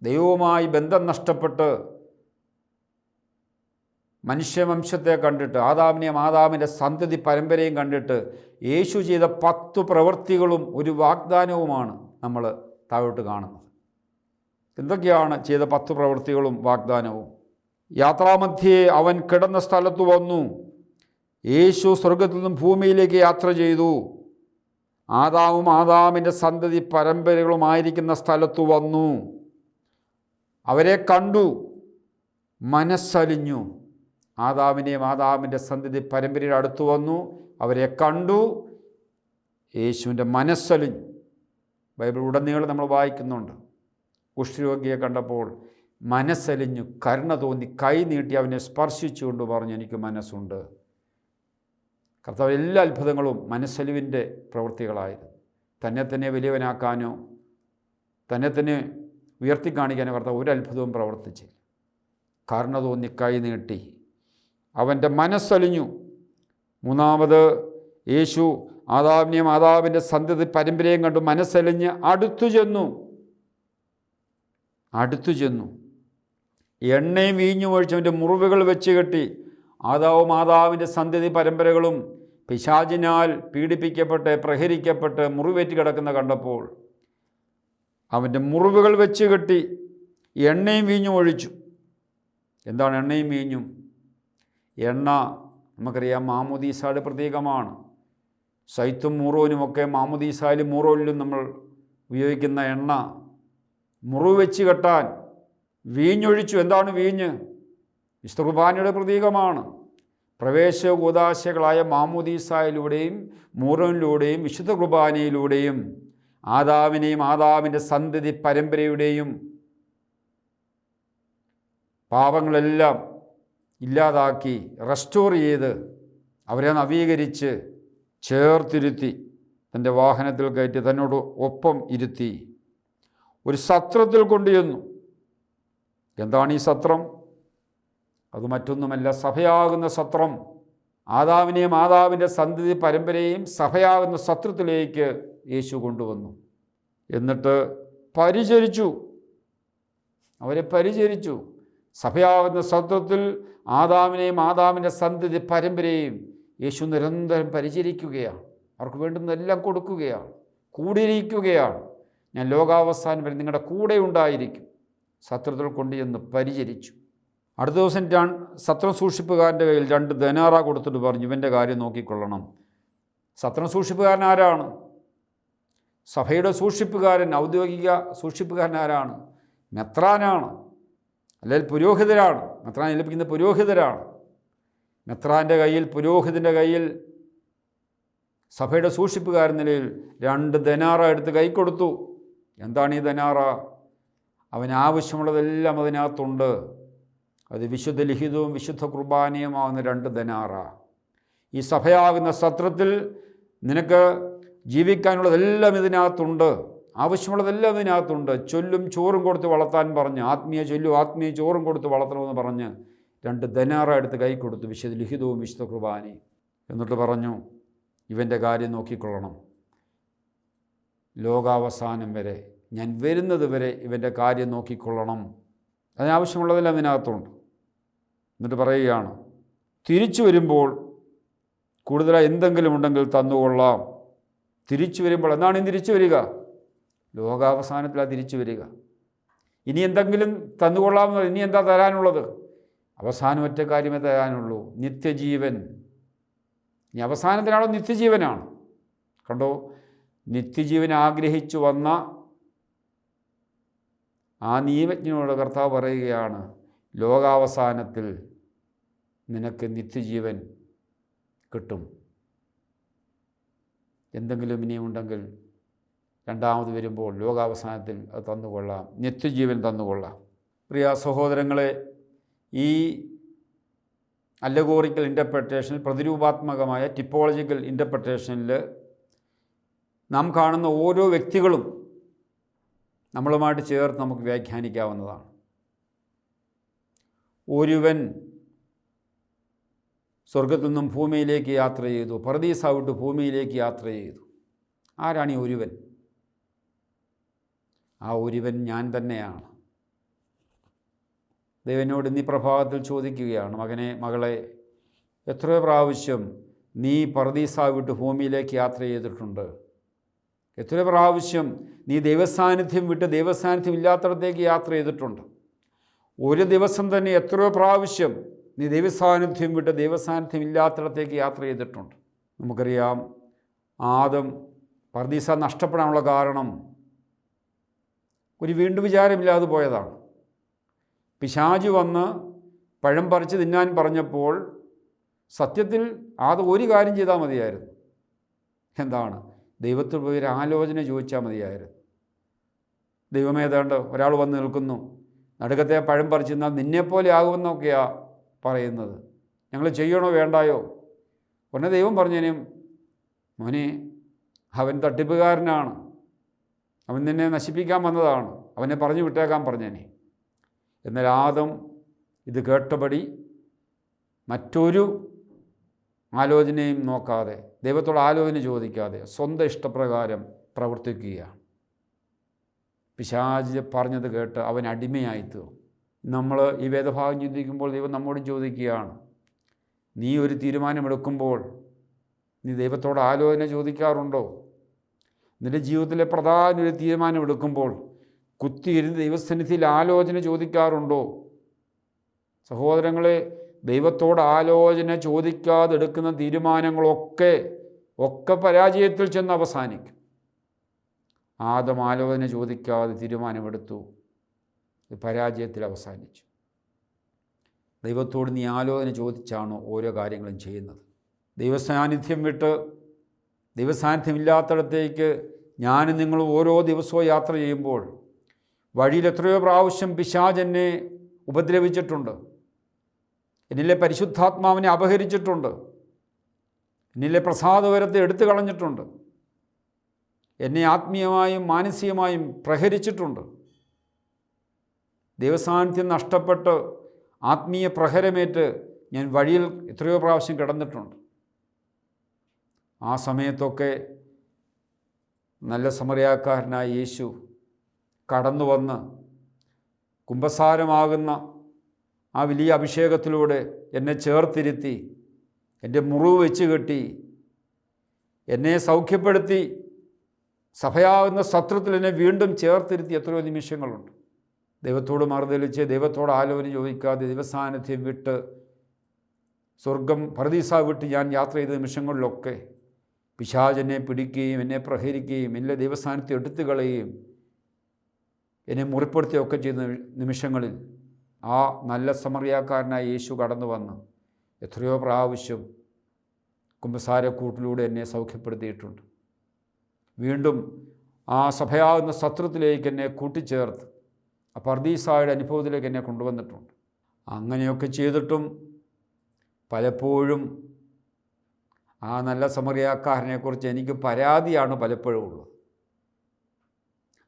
ദൈവവുമായി ബന്ധം നഷ്ടപ്പെട്ട് മനുഷ്യവംശത്തെ കണ്ടിട്ട്, ആദാമിനെയും ആദാമിൻ്റെ സന്തതി പരമ്പരയും കണ്ടിട്ട് യേശു ചെയ്ത 10 പ്രവൃത്തികളും ഒരു വാഗ്ദാനവുമാണ് നമ്മൾ താഴോട്ട് കാണുന്നത്. എന്തൊക്കെയാണ് ചെയ്ത 10 പ്രവൃത്തികളും വാഗ്ദാനവും? യാത്രാമധ്യേ അവൻ കിടന്ന സ്ഥലത്ത് വന്നു. യേശു സ്വർഗത്തിൽ നിന്നും ഭൂമിയിലേക്ക് യാത്ര ചെയ്തു. ആദാമും ആദാമിൻ്റെ സന്തതി പരമ്പരകളുമായിരിക്കുന്ന സ്ഥലത്തു വന്നു. അവരെ കണ്ടു, മനസ്സലിഞ്ഞു. ആദാമിനെയും ആദാമിൻ്റെ സന്തതി പരമ്പരയുടെ അടുത്ത് വന്നു, അവരെ കണ്ടു, യേശുവിൻ്റെ മനസ്സലിഞ്ഞു. ബൈബിൾ ഉടനീളം നമ്മൾ വായിക്കുന്നുണ്ട്. കുഷ്ഠരോഗിയെ കണ്ടപ്പോൾ മനസ്സലിഞ്ഞു, കരുണ തോന്നി, കൈ നീട്ടി അവനെ സ്പർശിച്ചുകൊണ്ട് പറഞ്ഞു, എനിക്ക് മനസ്സുണ്ട്. കർത്താവ് എല്ലാ അത്ഭുതങ്ങളും മനസ്സലിവിൻ്റെ പ്രവൃത്തികളായിരുന്നു. തന്നെ വലിയവനാക്കാനോ തന്നെ ഉയർത്തിക്കാണിക്കാനോ കർത്താവ് ഒരു അത്ഭുതവും പ്രവർത്തിച്ചില്ല. കരുണ തോന്നി കൈ നീട്ടി, അവൻ്റെ മനസ്സലിഞ്ഞു. മൂന്നാമത് യേശു ആദാമിനെയും ആദാമിൻ്റെ സന്തതി പരമ്പരയും കണ്ടു മനസ്സലിഞ്ഞ് അടുത്തു ചെന്നു എണ്ണയും വീഞ്ഞും ഒഴിച്ചവൻ്റെ മുറിവുകൾ വെച്ച് കെട്ടി. ആദാവും ആദാമിൻ്റെ സന്തതി പരമ്പരകളും പിശാചിനാൽ പീഡിപ്പിക്കപ്പെട്ട് പ്രഹരിക്കപ്പെട്ട് മുറിവേറ്റ് കിടക്കുന്ന കണ്ടപ്പോൾ അവൻ്റെ മുറിവുകൾ വെച്ച് കെട്ടി എണ്ണയും വീഞ്ഞും ഒഴിച്ചു. എന്താണ് എണ്ണയും വീഞ്ഞും? എണ്ണ നമുക്കറിയാം മാമോദീസയുടെ പ്രതീകമാണ്. സൈത്തും മൂറോനുമൊക്കെ മാമോദീസയിലും മൂറോനിലും നമ്മൾ ഉപയോഗിക്കുന്ന എണ്ണ മുറിവ് വെച്ച് കെട്ടാൻ വീഞ്ഞൊഴിച്ചു. എന്താണ് വീഞ്ഞ്? വിശുദ്ധ കുർബാനയുടെ പ്രതീകമാണ്. പ്രവേശ കൂദാശകളായ മാമോദീസയിലൂടെയും മൂറോനിലൂടെയും വിശുദ്ധ കുർബാനയിലൂടെയും ആദാമിനെയും ആദാമിൻ്റെ സന്തതി പരമ്പരയുടെയും പാപങ്ങളെല്ലാം ഇല്ലാതാക്കി റെസ്റ്റോർ ചെയ്ത് അവരെ നവീകരിച്ച് ചേർത്തിരുത്തി തൻ്റെ വാഹനത്തിൽ കയറ്റി തന്നോട് ഒപ്പം ഇരുത്തി ഒരു സത്രത്തിൽ കൊണ്ടുചെന്നു. എന്താണ് ഈ സത്രം? അത് മറ്റൊന്നുമല്ല, സഭയാകുന്ന സത്രം. ആദാമിനെയും ആദാമിൻ്റെ സന്തതി പരമ്പരയും സഭയാകുന്ന സത്രത്തിലേക്ക് യേശു കൊണ്ടുവന്നു. എന്നിട്ട് പരിചരിച്ചു, അവരെ പരിചരിച്ചു. സഭയാകുന്ന സത്രത്തിൽ ആദാമിനെയും ആദാമിൻ്റെ സന്തതി പരമ്പരയും യേശു നിരന്തരം പരിചരിക്കുകയാണ്. അവർക്ക് വേണ്ടുന്നതെല്ലാം കൊടുക്കുകയാണ്, കൂടിയിരിക്കുകയാണ്. ഞാൻ ലോകാവസാനം വരെ നിങ്ങളുടെ കൂടെ ഉണ്ടായിരിക്കും. സത്രത്തിൽ കൊണ്ടുചെന്ന് പരിചരിച്ചു. അടുത്ത ദിവസം സത്രം സൂക്ഷിപ്പുകാരൻ്റെ കയ്യിൽ 2 ദനാറ കൊടുത്തിട്ട് പറഞ്ഞു, ഇവൻ്റെ കാര്യം നോക്കിക്കൊള്ളണം. സത്രം സൂക്ഷിപ്പുകാരൻ ആരാണ്? സഭയുടെ സൂക്ഷിപ്പുകാരൻ, ഔദ്യോഗിക സൂക്ഷിപ്പുകാരൻ ആരാണ്? മെത്രാനാണ്, അല്ലെങ്കിൽ പുരോഹിതരാണ്. മെത്രാൻ ഏൽപ്പിക്കുന്ന പുരോഹിതരാണ്. മെത്രാൻ്റെ കയ്യിൽ, പുരോഹിതൻ്റെ കയ്യിൽ സഭയുടെ സൂക്ഷിപ്പുകാരൻ നിലയിൽ 2 ദനാറ എടുത്ത് കൈ കൊടുത്തു. എന്താണ് ഈ ദനാറ? അവന് ആവശ്യമുള്ളതെല്ലാം അതിനകത്തുണ്ട്. അത് വിശുദ്ധ ലിഖിതവും വിശുദ്ധ കുർബാനയുമാകുന്ന 2 ദനാറ. ഈ സഭയാകുന്ന സത്രത്തിൽ നിനക്ക് ജീവിക്കാനുള്ളതെല്ലാം ഇതിനകത്തുണ്ട്, ആവശ്യമുള്ളതെല്ലാം ഇതിനകത്തുണ്ട്. ചൊല്ലും ചോറും കൊടുത്ത് വളർത്താൻ പറഞ്ഞ്, ആത്മീയ ചൊല്ലും ആത്മീയ ചോറും കൊടുത്ത് വളർത്തണമെന്ന് പറഞ്ഞ് 2 ദനാറ എടുത്ത് കൈ കൊടുത്തു, വിശുദ്ധ ലിഖിതവും വിശുദ്ധ കുർബാനയും. എന്നിട്ട് പറഞ്ഞു, ഇവൻ്റെ കാര്യം നോക്കിക്കൊള്ളണം. ലോകാവസാനം വരെ, ഞാൻ വരുന്നത് വരെ ഇവൻ്റെ കാര്യം നോക്കിക്കൊള്ളണം. അതിനാവശ്യമുള്ളതെല്ലാം അതിനകത്തുണ്ട്. എന്നിട്ട് പറയുകയാണ്, തിരിച്ചു വരുമ്പോൾ കൂടുതലായി എന്തെങ്കിലും ഉണ്ടെങ്കിൽ തന്നുകൊള്ളാം. തിരിച്ചു വരുമ്പോൾ, എന്നാണ് ഇനി തിരിച്ചു വരിക? ലോകാവസാനത്തിലാണ് തിരിച്ചു വരിക. ഇനി എന്തെങ്കിലും തന്നുകൊള്ളാമെന്ന്, ഇനി എന്താ തരാനുള്ളത്? അവസാനം ഒറ്റ കാര്യമേ തരാനുള്ളൂ, നിത്യജീവൻ. ഇനി അവസാനത്തിനാണോ? നിത്യജീവനാണ്. കണ്ടോ, നിത്യജീവൻ ആഗ്രഹിച്ചു വന്ന ആ നിയമജ്ഞനോട് കർത്താവ് പറയുകയാണ്, ലോകാവസാനത്തിൽ നിനക്ക് നിത്യജീവൻ കിട്ടും. എന്തെങ്കിലും ഇനിയുണ്ടെങ്കിൽ രണ്ടാമത് വരുമ്പോൾ ലോകാവസാനത്തിൽ അത് തന്നുകൊള്ളാം, നിത്യജീവൻ തന്നുകൊള്ളാം. പ്രിയ സഹോദരങ്ങളെ, ഈ അല്ലഗോറിക്കൽ ഇൻ്റർപ്രിട്ടേഷനിൽ, പ്രതിരൂപാത്മകമായ ടിപ്പോളജിക്കൽ ഇൻ്റർപ്രിട്ടേഷനിൽ നാം കാണുന്ന ഓരോ വ്യക്തികളും നമ്മളുമായിട്ട് ചേർത്ത് നമുക്ക് വ്യാഖ്യാനിക്കാവുന്നതാണ്. ഒരുവൻ സ്വർഗത്തിൽ നിന്നും ഭൂമിയിലേക്ക് യാത്ര ചെയ്തു, പർദീസ വിട്ട് ഭൂമിയിലേക്ക് യാത്ര ചെയ്തു. ആരാണ് ഈ ഒരുവൻ? ആ ഒരുവൻ ഞാൻ തന്നെയാണ്. ദൈവനോട് ഇന്നീ പ്രഭാതത്തിൽ ചോദിക്കുകയാണ്, മകനെ, മകളെ, എത്രയോ പ്രാവശ്യം നീ പറുദീസ വിട്ട് ഭൂമിയിലേക്ക് യാത്ര ചെയ്തിട്ടുണ്ട്? എത്രയോ പ്രാവശ്യം നീ ദൈവസാന്നിധ്യം വിട്ട് ദൈവസാന്നിധ്യം ഇല്ലാത്തടത്തേക്ക് യാത്ര ചെയ്തിട്ടുണ്ട്? ഒരു ദിവസം തന്നെ എത്രയോ പ്രാവശ്യം നീ ദൈവസാന്നിധ്യം വിട്ട് ദൈവസാന്നിധ്യം ഇല്ലാത്തടത്തേക്ക് യാത്ര ചെയ്തിട്ടുണ്ട്. നമുക്കറിയാം, ആദം പറുദീസ നഷ്ടപ്പെടാനുള്ള കാരണം ഒരു വീണ്ടും വിചാരമില്ലാതെ പോയതാണ്. പിശാച് വന്ന് പഴം പറിച്ച് തിന്നാൻ പറഞ്ഞപ്പോൾ സത്യത്തിൽ ആദം ഒരു കാര്യം ചെയ്താൽ മതിയായിരുന്നു. എന്താണ്? ദൈവത്തിൽ പോയി ഒരു ആലോചന ചോദിച്ചാൽ മതിയായിരുന്നു. ദൈവമേ, ഏതാണ്ട് ഒരാൾ വന്ന് നിൽക്കുന്നു, നടുക്കത്തെ പഴം പറിച്ച് തിന്നാൽ നിന്നെപ്പോലെ ആകുമെന്നൊക്കെയാണ് പറയുന്നത്, ഞങ്ങൾ ചെയ്യണോ വേണ്ടായോ? ഉടനെ ദൈവം പറഞ്ഞേനും, മോനെ, അവൻ തട്ടിപ്പുകാരനാണ്, അവൻ നിന്നെ നശിപ്പിക്കാൻ വന്നതാണ്, അവനെ പറഞ്ഞു വിട്ടേക്കാൻ പറഞ്ഞേനെ. എന്നാൽ ആദം ഇത് കേട്ടപടി മറ്റൊരു ആലോചനയും നോക്കാതെ, ദൈവത്തോട് ആലോചന ചോദിക്കാതെ സ്വന്തം ഇഷ്ടപ്രകാരം പ്രവർത്തിക്കുകയാണ്. പിശാച് പറഞ്ഞത് കേട്ട് അവൻ അടിമയായിത്തീർന്നു. നമ്മൾ ഈ വേദഭാഗം ചിന്തിക്കുമ്പോൾ ദൈവം നമ്മോടും ചോദിക്കുകയാണ്, നീ ഒരു തീരുമാനമെടുക്കുമ്പോൾ നീ ദൈവത്തോട് ആലോചന ചോദിക്കാറുണ്ടോ? നിൻ്റെ ജീവിതത്തിലെ പ്രധാന ഒരു തീരുമാനമെടുക്കുമ്പോൾ കുത്തിയിരുന്ന് ദൈവസന്നിധിയിൽ ആലോചന ചോദിക്കാറുണ്ടോ? സഹോദരങ്ങളെ, ദൈവത്തോട് ആലോചന ചോദിക്കാതെ എടുക്കുന്ന തീരുമാനങ്ങളൊക്കെ പരാജയത്തിൽ ചെന്ന് അവസാനിക്കും. ആദം ആലോചന ചോദിക്കാതെ തീരുമാനമെടുത്തു, പരാജയത്തിൽ അവസാനിച്ചു. ദൈവത്തോട് നീ ആലോചന ചോദിച്ചാണോ ഓരോ കാര്യങ്ങളും ചെയ്യുന്നത്? ദൈവസാന്നിധ്യം വിട്ട് ദൈവസാന്നിധ്യമില്ലാത്തടത്തേക്ക് ഞാനും നിങ്ങളും ഓരോ ദിവസവും യാത്ര ചെയ്യുമ്പോൾ വഴിയിൽ എത്രയോ പ്രാവശ്യം പിശാച് എന്നെ ഉപദ്രവിച്ചിട്ടുണ്ട്, എന്നിലെ പരിശുദ്ധാത്മാവിനെ അപഹരിച്ചിട്ടുണ്ട്, എന്നിലെ പ്രസാദവരത്തെ എടുത്തു കളഞ്ഞിട്ടുണ്ട്, എന്നെ ആത്മീയമായും മാനസികമായും പ്രഹരിച്ചിട്ടുണ്ട്. ദൈവസാന്നിധ്യം നഷ്ടപ്പെട്ട് ആത്മീയ പ്രഹരമേറ്റ് ഞാൻ വഴിയിൽ എത്രയോ പ്രാവശ്യം കിടന്നിട്ടുണ്ട്. ആ സമയത്തൊക്കെ നല്ല സമറിയാക്കാരനായ യേശു കടന്നു വന്ന് കുമ്പസാരമാകുന്ന ആ വലിയ അഭിഷേകത്തിലൂടെ എന്നെ ചേർത്തിരുത്തി, എൻ്റെ മുറിവ് വെച്ച് കെട്ടി, എന്നെ സൗഖ്യപ്പെടുത്തി, സഭയാകുന്ന സത്രത്തിൽ എന്നെ വീണ്ടും ചേർത്തിരുത്തി എത്രയോ നിമിഷങ്ങളുണ്ട്. ദൈവത്തോട് മറുതലിച്ച് ദൈവത്തോട് ആലോചന ചോദിക്കാതെ ദൈവസാന്നിധ്യം വിട്ട് സ്വർഗം പറുദീസ വിട്ട് ഞാൻ യാത്ര ചെയ്ത നിമിഷങ്ങളിലൊക്കെ പിശാച് എന്നെ പിടിക്കുകയും എന്നെ പ്രഹരിക്കുകയും എൻ്റെ ദൈവസാന്നിധ്യം എടുത്തു കളയുകയും എന്നെ മുറിപ്പെടുത്തുകയൊക്കെ ചെയ്യുന്ന നിമിഷങ്ങളിൽ ആ നല്ല സമറിയാക്കാരനായ യേശു കടന്നു വന്ന് എത്രയോ പ്രാവശ്യം കുമ്പസാരക്കൂട്ടിലൂടെ എന്നെ സൗഖ്യപ്പെടുത്തിയിട്ടുണ്ട്. വീണ്ടും ആ സഭയാകുന്ന സത്രത്തിലേക്ക് എന്നെ കൂട്ടിച്ചേർത്ത് ആ പറുദീസായുടെ അനുഭവത്തിലേക്ക് എന്നെ കൊണ്ടുവന്നിട്ടുണ്ട്. അങ്ങനെയൊക്കെ ചെയ്തിട്ടും പലപ്പോഴും ആ നല്ല സമറിയാക്കാരനെക്കുറിച്ച് എനിക്ക് പരാതിയാണ് പലപ്പോഴും ഉള്ളത്.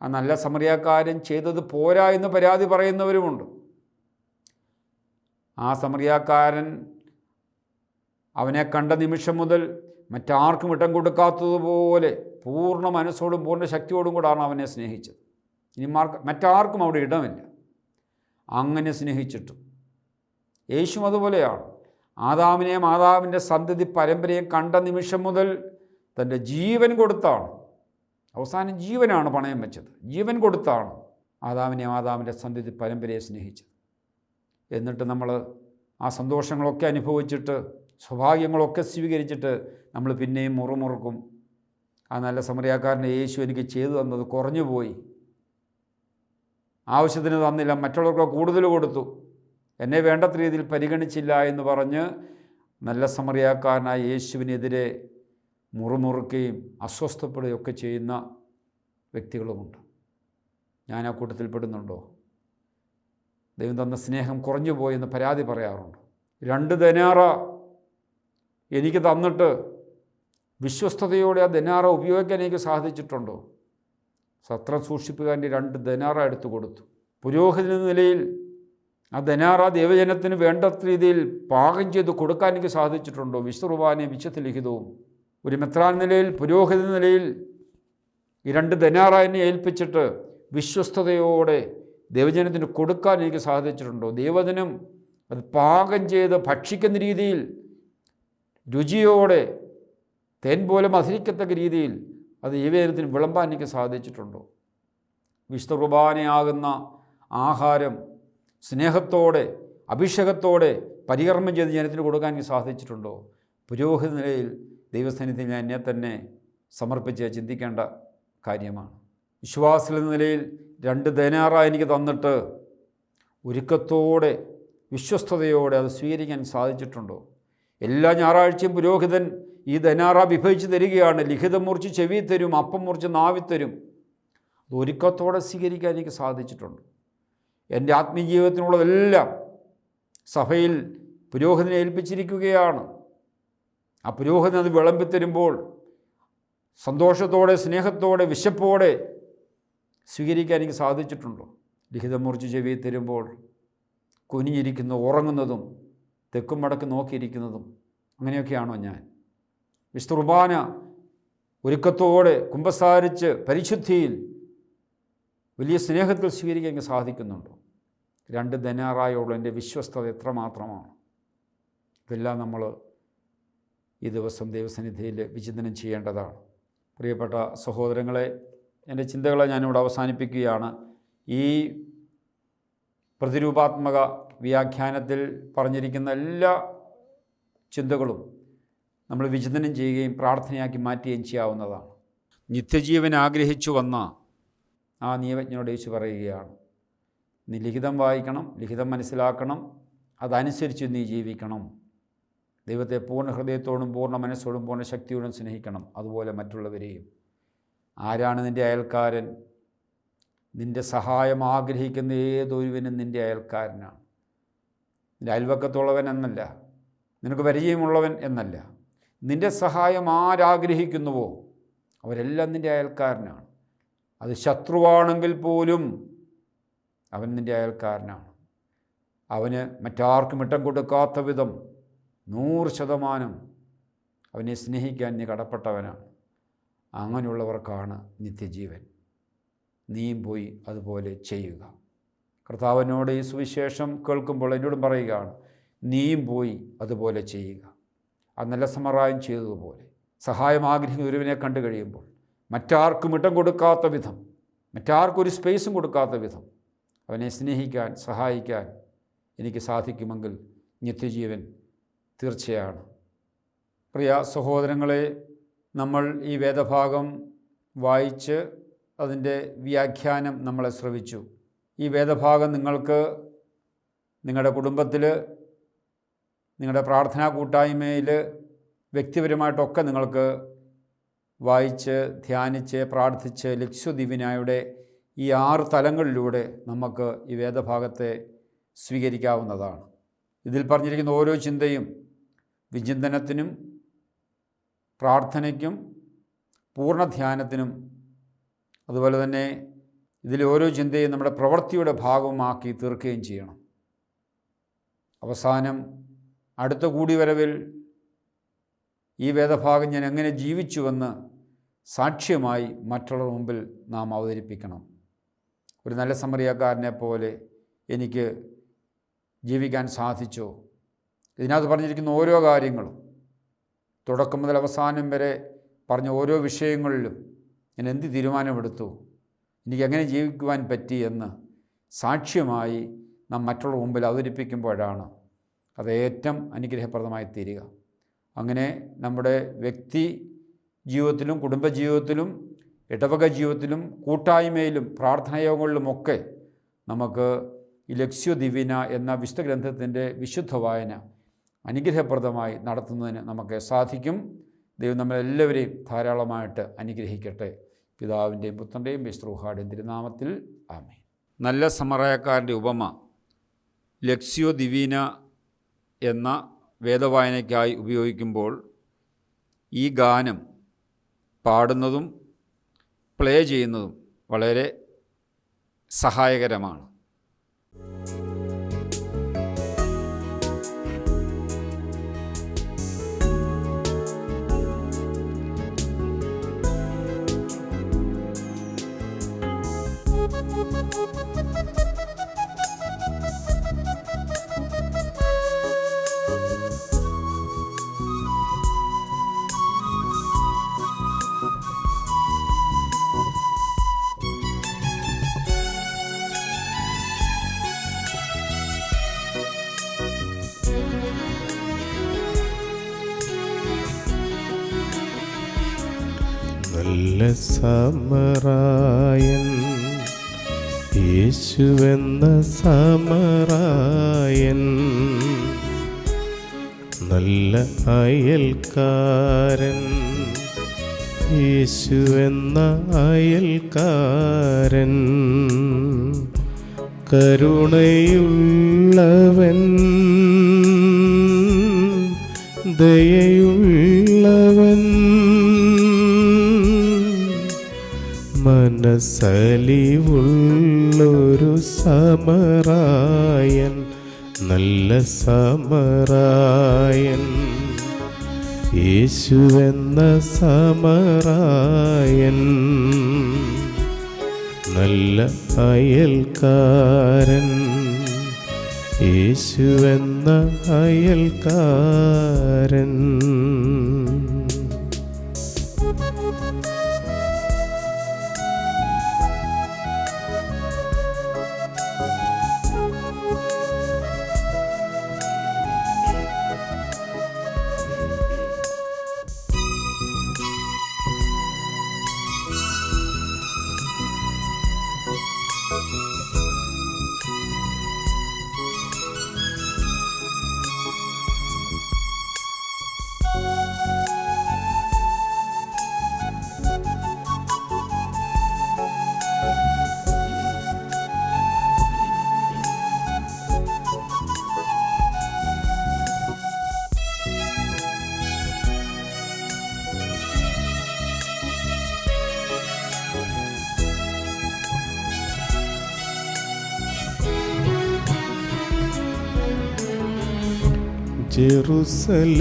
ആ നല്ല സമറിയാക്കാരൻ ചെയ്തത് പോരാ എന്ന് പരാതി പറയുന്നവരുമുണ്ട്. ആ സമറിയാക്കാരൻ അവനെ കണ്ട നിമിഷം മുതൽ മറ്റാർക്കും ഇടം കൊടുക്കാത്തതുപോലെ പൂർണ്ണ മനസ്സോടും പൂർണ്ണ ശക്തിയോടും കൂടാണ് അവനെ സ്നേഹിച്ചത്. ഇനി മറ്റാർക്കും അവിടെ ഇടമില്ല. അങ്ങനെ സ്നേഹിച്ചിട്ടും യേശു അതുപോലെയാണ്. ആദാമിനെയും ആദാമിൻ്റെ സന്തതി പരമ്പരയും കണ്ട നിമിഷം മുതൽ തൻ്റെ ജീവൻ കൊടുത്താണ്, അവസാനം ജീവനാണ് പണയം വെച്ചത്, ജീവൻ കൊടുത്താണ് ആദാമിനെയും ആദാമിൻ്റെ സന്തതി പരമ്പരയെ സ്നേഹിച്ചത്. എന്നിട്ട് നമ്മൾ ആ സന്തോഷങ്ങളൊക്കെ അനുഭവിച്ചിട്ട് സൗഭാഗ്യങ്ങളൊക്കെ സ്വീകരിച്ചിട്ട് നമ്മൾ പിന്നെയും മുറുമുറുക്കും, ആ നല്ല സമറിയാക്കാരൻ്റെ യേശു എനിക്ക് ചെയ്തു തന്നത് കുറഞ്ഞുപോയി, ആവശ്യത്തിന് തന്നില്ല, മറ്റുള്ളവർക്ക് കൂടുതൽ കൊടുത്തു, എന്നെ വേണ്ടത്ര രീതിയിൽ പരിഗണിച്ചില്ല എന്ന് പറഞ്ഞ് നല്ല സമറിയാക്കാരനായ യേശുവിനെതിരെ മുറുമുറുക്കുകയും അസ്വസ്ഥപ്പെടുകയൊക്കെ ചെയ്യുന്ന വ്യക്തികളുമുണ്ട്. ഞാൻ ആ കൂട്ടത്തിൽപ്പെടുന്നുണ്ടോ? ദൈവം തന്ന സ്നേഹം കുറഞ്ഞു പോയെന്ന് പരാതി പറയാറുണ്ട്. 2 ദനാറ എനിക്ക് തന്നിട്ട് വിശ്വസ്തയോടെ ആ ദനാറ ഉപയോഗിക്കാൻ എനിക്ക് സാധിച്ചിട്ടുണ്ടോ? സത്രം സൂക്ഷിപ്പുകാരൻ്റെ 2 ദനാറ എടുത്തു കൊടുത്തു. പുരോഹിതൻ നിലയിൽ ആ ദനാറ ദൈവജനത്തിന് വേണ്ടത്ര രീതിയിൽ പാകം ചെയ്ത് കൊടുക്കാൻ എനിക്ക് സാധിച്ചിട്ടുണ്ടോ? വിശുദ്ധ കുർബാനയും വിശുദ്ധ ലിഖിതവും. ഒരു മെത്രാൻ നിലയിൽ, പുരോഹിത നിലയിൽ ഈ 2 ദനാറ എന്നെ ഏൽപ്പിച്ചിട്ട് വിശ്വസ്തയോടെ ദൈവജനത്തിന് കൊടുക്കാൻ എനിക്ക് സാധിച്ചിട്ടുണ്ടോ? ദൈവജനം അത് പാകം ചെയ്ത് ഭക്ഷിക്കുന്ന രീതിയിൽ, രുചിയോടെ തേൻ പോലെ മധുരിക്കത്തക്ക രീതിയിൽ അത് ദൈവജനത്തിന് വിളമ്പാൻ എനിക്ക് സാധിച്ചിട്ടുണ്ടോ? വിശുദ്ധ കുർബാനയാകുന്ന ആഹാരം സ്നേഹത്തോടെ അഭിഷേകത്തോടെ പരികർമ്മം ചെയ്ത് ജനത്തിന് കൊടുക്കാൻ എനിക്ക് സാധിച്ചിട്ടുണ്ടോ? പുരോഹിത നിലയിൽ ദൈവസന്നിധിയിൽ ഞാൻ എന്നെ തന്നെ സമർപ്പിച്ച് ചിന്തിക്കേണ്ട കാര്യമാണ്. വിശ്വാസികൾ എന്ന നിലയിൽ 2 ദേനാറായി എനിക്ക് തന്നിട്ട് ഒരുക്കത്തോടെ വിശ്വസ്തയോടെ അത് സ്വീകരിക്കാൻ സാധിച്ചിട്ടുണ്ടോ? എല്ലാ ഞായറാഴ്ചയും പുരോഹിതൻ ഈ ദേനാറ വിഭജിച്ച് തരികയാണ്. ലിഖിതം മുറിച്ച് ചെവി തരും, അപ്പം മുറിച്ച് നാവിത്തരും. അത് ഒരുക്കത്തോടെ സ്വീകരിക്കാൻ എനിക്ക് സാധിച്ചിട്ടുണ്ട്. എൻ്റെ ആത്മീയ ജീവിതത്തിനുള്ളതെല്ലാം സഭയിൽ പുരോഹിതനെ ഏൽപ്പിച്ചിരിക്കുകയാണ്. ആ പുരോഹിതൻ അത് വിളമ്പിത്തരുമ്പോൾ സന്തോഷത്തോടെ, സ്നേഹത്തോടെ, വിശപ്പോടെ സ്വീകരിക്കാൻ എനിക്ക് സാധിച്ചിട്ടുണ്ടോ? ലിഖിതം മുറിച്ച് ചെവി തരുമ്പോൾ കുനിഞ്ഞിരിക്കുന്നു, ഉറങ്ങുന്നതും തെക്കും വടക്കും നോക്കിയിരിക്കുന്നതും അങ്ങനെയൊക്കെയാണോ ഞാൻ? വിശുദ്ധ കുർബാന ഒരുക്കത്തോടെ കുമ്പസാരിച്ച് പരിശുദ്ധിയിൽ വലിയ സ്നേഹത്തിൽ സ്വീകരിക്കാൻ എനിക്ക് സാധിക്കുന്നുണ്ടോ? 2 ദേനാറായോളം എൻ്റെ വിശ്വസ്തത എത്രമാത്രമാണ്? ഇതെല്ലാം നമ്മൾ ഈ ദിവസം ദൈവസന്നിധിയിൽ വിചിന്തനം ചെയ്യേണ്ടതാണ്. പ്രിയപ്പെട്ട സഹോദരങ്ങളെ, എൻ്റെ ചിന്തകളെ ഞാനിവിടെ അവസാനിപ്പിക്കുകയാണ്. ഈ പ്രതിരൂപാത്മക വ്യാഖ്യാനത്തിൽ പറഞ്ഞിരിക്കുന്ന എല്ലാ ചിന്തകളും നമ്മൾ വിചിന്തനം ചെയ്യുകയും പ്രാർത്ഥനയാക്കി മാറ്റുകയും ചെയ്യാവുന്നതാണ്. നിത്യജീവൻ ആഗ്രഹിച്ചു വന്ന ആ നിയമജ്ഞനോട് യേശു പറയുകയാണ്, നീ ലിഖിതം വായിക്കണം, ലിഖിതം മനസ്സിലാക്കണം, അതനുസരിച്ച് നീ ജീവിക്കണം. ദൈവത്തെ പൂർണ്ണ ഹൃദയത്തോടും പൂർണ്ണ മനസ്സോടും പൂർണ്ണ ശക്തിയോടും സ്നേഹിക്കണം, അതുപോലെ മറ്റുള്ളവരെയും. ആരാണ് നിൻ്റെ അയൽക്കാരൻ? നിൻ്റെ സഹായം ആഗ്രഹിക്കുന്ന ഏതൊരുവനും നിൻ്റെ അയൽക്കാരനാണ്. നിൻ്റെ അയൽവക്കത്തുള്ളവൻ എന്നല്ല, നിനക്ക് പരിചയമുള്ളവൻ എന്നല്ല. നിൻ്റെ സഹായം ആരാഗ്രഹിക്കുന്നുവോ അവരെല്ലാം നിൻ്റെ അയൽക്കാരനാണ്. അത് ശത്രുവാണെങ്കിൽ പോലും അവൻ നിൻ്റെ അയൽക്കാരനാണ്. അവന് മറ്റാർക്കും ഇട്ടം കൊടുക്കാത്ത വിധം 100% അവനെ സ്നേഹിക്കാൻ നീ കടപ്പെട്ടവനാണ്. അങ്ങനെയുള്ളവർക്കാണ് നിത്യജീവൻ. നീയും പോയി അതുപോലെ ചെയ്യുക. കർത്താവിനോട് ഈ സുവിശേഷം കേൾക്കുമ്പോൾ എന്നോടും പറയുകയാണ്, നീയും പോയി അതുപോലെ ചെയ്യുക. അത് നല്ല സമറായം ചെയ്തതുപോലെ സഹായം ആഗ്രഹിക്കുന്ന ഒരുവനെ കണ്ടു കഴിയുമ്പോൾ മറ്റാർക്കും ഇട്ടം കൊടുക്കാത്ത വിധം, മറ്റാർക്കും ഒരു സ്പേസും കൊടുക്കാത്ത വിധം അവനെ സ്നേഹിക്കാൻ, സഹായിക്കാൻ എനിക്ക് സാധിക്കുമെങ്കിൽ നിത്യജീവൻ തീർച്ചയാണ്. പ്രിയ സഹോദരങ്ങളെ, നമ്മൾ ഈ വേദഭാഗം വായിച്ച് അതിൻ്റെ വ്യാഖ്യാനം നമ്മളെ ശ്രവിച്ചു. ഈ വേദഭാഗം നിങ്ങൾക്ക് നിങ്ങളുടെ കുടുംബത്തിൽ, നിങ്ങളുടെ പ്രാർത്ഥനാ കൂട്ടായ്മയിൽ, വ്യക്തിപരമായിട്ടൊക്കെ നിങ്ങൾക്ക് വായിച്ച്, ധ്യാനിച്ച്, പ്രാർത്ഥിച്ച് ലക്ഷ്യ ദിവ്യനായുടെ ഈ 6 തലങ്ങളിലൂടെ നമുക്ക് ഈ വേദഭാഗത്തെ സ്വീകരിക്കാവുന്നതാണ്. ഇതിൽ പറഞ്ഞിരിക്കുന്ന ഓരോ ചിന്തയും വിചിന്തനത്തിനും പ്രാർത്ഥനയ്ക്കും പൂർണ്ണധ്യാനത്തിനും, അതുപോലെ തന്നെ ഇതിലെ ഓരോ ചിന്തയും നമ്മുടെ പ്രവൃത്തിയുടെ ഭാഗമാക്കി തീർക്കുകയും ചെയ്യണം. അവസാനം അടുത്ത കൂടിവരവിൽ ഈ വേദഭാഗം ഞാൻ എങ്ങനെ ജീവിച്ചുവെന്ന് സാക്ഷ്യമായി മറ്റുള്ളവരുടെ മുമ്പിൽ നാം അവതരിപ്പിക്കണം. ഒരു നല്ല സമറിയക്കാരനെ പോലെ എനിക്ക് ജീവിക്കാൻ സാധിച്ചോ? ഇതിനകത്ത് പറഞ്ഞിരിക്കുന്ന ഓരോ കാര്യങ്ങളും തുടക്കം മുതൽ അവസാനം വരെ പറഞ്ഞ ഓരോ വിഷയങ്ങളിലും ഞാൻ എന്ത് തീരുമാനമെടുത്തു, എനിക്ക് എങ്ങനെ ജീവിക്കുവാൻ പറ്റി എന്ന് സാക്ഷ്യമായി നാം മറ്റുള്ള മുമ്പിൽ അവതരിപ്പിക്കുമ്പോഴാണ് അത് ഏറ്റവും അനുഗ്രഹപ്രദമായി തീരുക. അങ്ങനെ നമ്മുടെ വ്യക്തി ജീവിതത്തിലും കുടുംബജീവിതത്തിലും ഇടവക ജീവിതത്തിലും കൂട്ടായ്മയിലും പ്രാർത്ഥനായോഗങ്ങളിലുമൊക്കെ നമുക്ക് ഈ ലക്ഷ്യ ദിവ്യന എന്ന വിശുദ്ധ ഗ്രന്ഥത്തിൻ്റെ വിശുദ്ധ വായന അനുഗ്രഹപ്രദമായി നടത്തുന്നതിന് നമുക്ക് സാധിക്കും. ദൈവം നമ്മളെല്ലാവരെയും ധാരാളമായിട്ട് അനുഗ്രഹിക്കട്ടെ. പിതാവിൻ്റെയും പുത്രൻ്റെയും വിശുദ്ധ റൂഹായുടെയും തിരുനാമത്തിൽ ആമേൻ. നല്ല സമറയക്കാരൻ്റെ ഉപമ ലക്ഷ്യോ ദിവീന എന്ന വേദവായനയ്ക്കായി ഉപയോഗിക്കുമ്പോൾ ഈ ഗാനം പാടുന്നതും പ്ലേ ചെയ്യുന്നതും വളരെ സഹായകരമാണ്. Thank you. നല്ല സമറായൻ, യേശുവെന്ന സമറായൻ. നല്ല അയൽക്കാരൻ, യേശുവെന്ന അയൽക്കാരൻ. കരുണയുള്ളവൻ, ദയയുള്ളവൻ, മനസ്സലിവുള്ളൊരു സമറായൻ, നല്ല സമറായൻ, യേശുവെന്ന സമറായൻ. നല്ല അയൽക്കാരൻ, യേശുവെന്ന അയൽക്കാരൻ.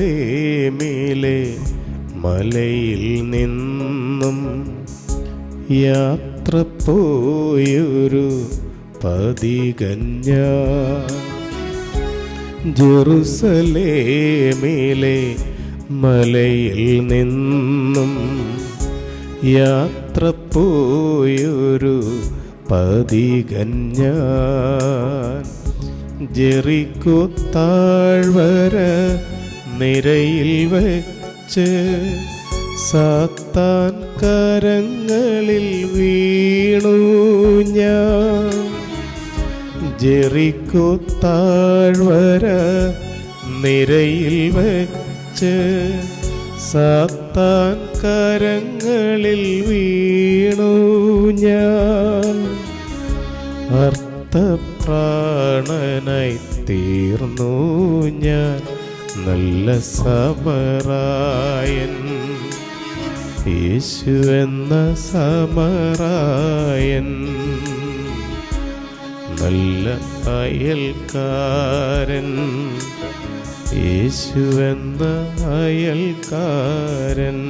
ജെറുസലേമിലെ മലയിൽ നിന്നും യാത്ര പോയൊരു പതികഞ്ഞ, ജെറുസലേമിലെ മലയിൽ നിന്നും യാത്ര പോയൊരു പതികഞ്ഞ. ജെറിക്കോ താഴ്വര നിരയിൽ വെച്ച് സാത്താൻ കരങ്ങളിൽ വീണു ഞാൻ. ജെറിക്കോ താഴ്വര നിരയിൽ വെച്ച് സാത്താൻ കരങ്ങളിൽ വീണു ഞാൻ. പ്രാണനായി തീർന്നു ഞാൻ, നല്ല സമറായൻ, യേശുവെന്ന സമറായൻ. നല്ല അയൽക്കാരൻ, യേശുവെന്ന അയൽക്കാരൻ.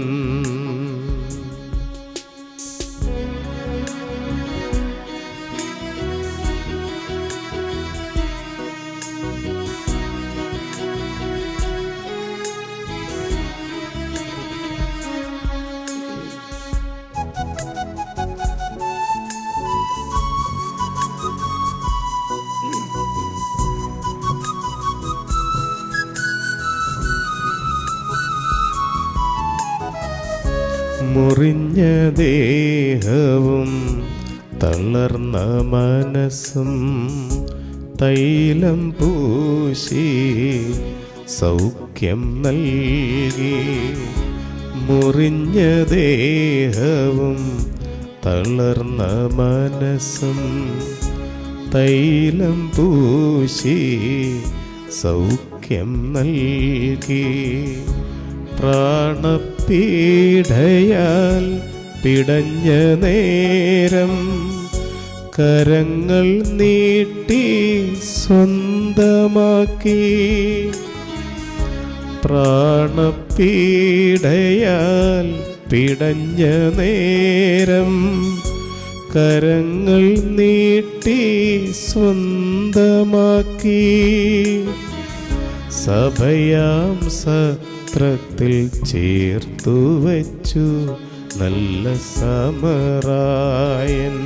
മുറിഞ്ഞ ദേഹവും തളർന്ന മനസ്സും തൈലം പൂശി സൗഖ്യം നൽകി. മുറിഞ്ഞ ദേഹവും തളർന്ന മനസ്സും തൈലം പൂശി സൗഖ്യം നൽകി. പ്രാണപീഡയാൽ പിടഞ്ഞ നേരം കരങ്ങൾ നീട്ടി സ്വന്തമാക്കി. പ്രാണപീഡയാൽ പിടഞ്ഞ നേരം കരങ്ങൾ നീട്ടി സ്വന്തമാക്കി. സഭയാം സത്രത്തിൽ ചേർത്തു വച്ചു നല്ല സമറായൻ,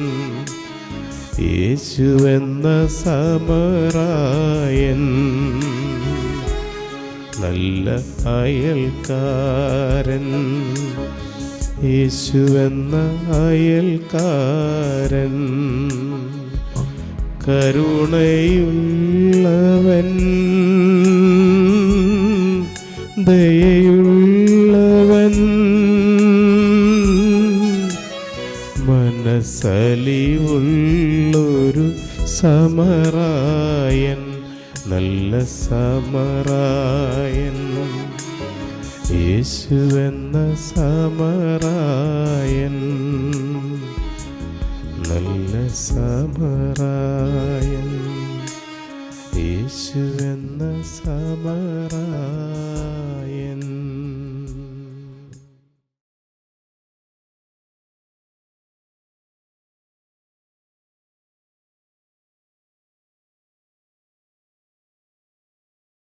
യേശുവെന്ന സമറായൻ. നല്ല അയൽക്കാരൻ, യേശുവെന്ന അയൽക്കാരൻ, കരുണയുള്ളവൻ, ദയയുള്ളവൻ, മനസ്സലിവുള്ളൊരു സമറായൻ, നല്ല സമറായൻ, യേശുവെന്ന സമറായൻ, നല്ല സമറായൻ, യേശുവെന്ന സമറായൻ.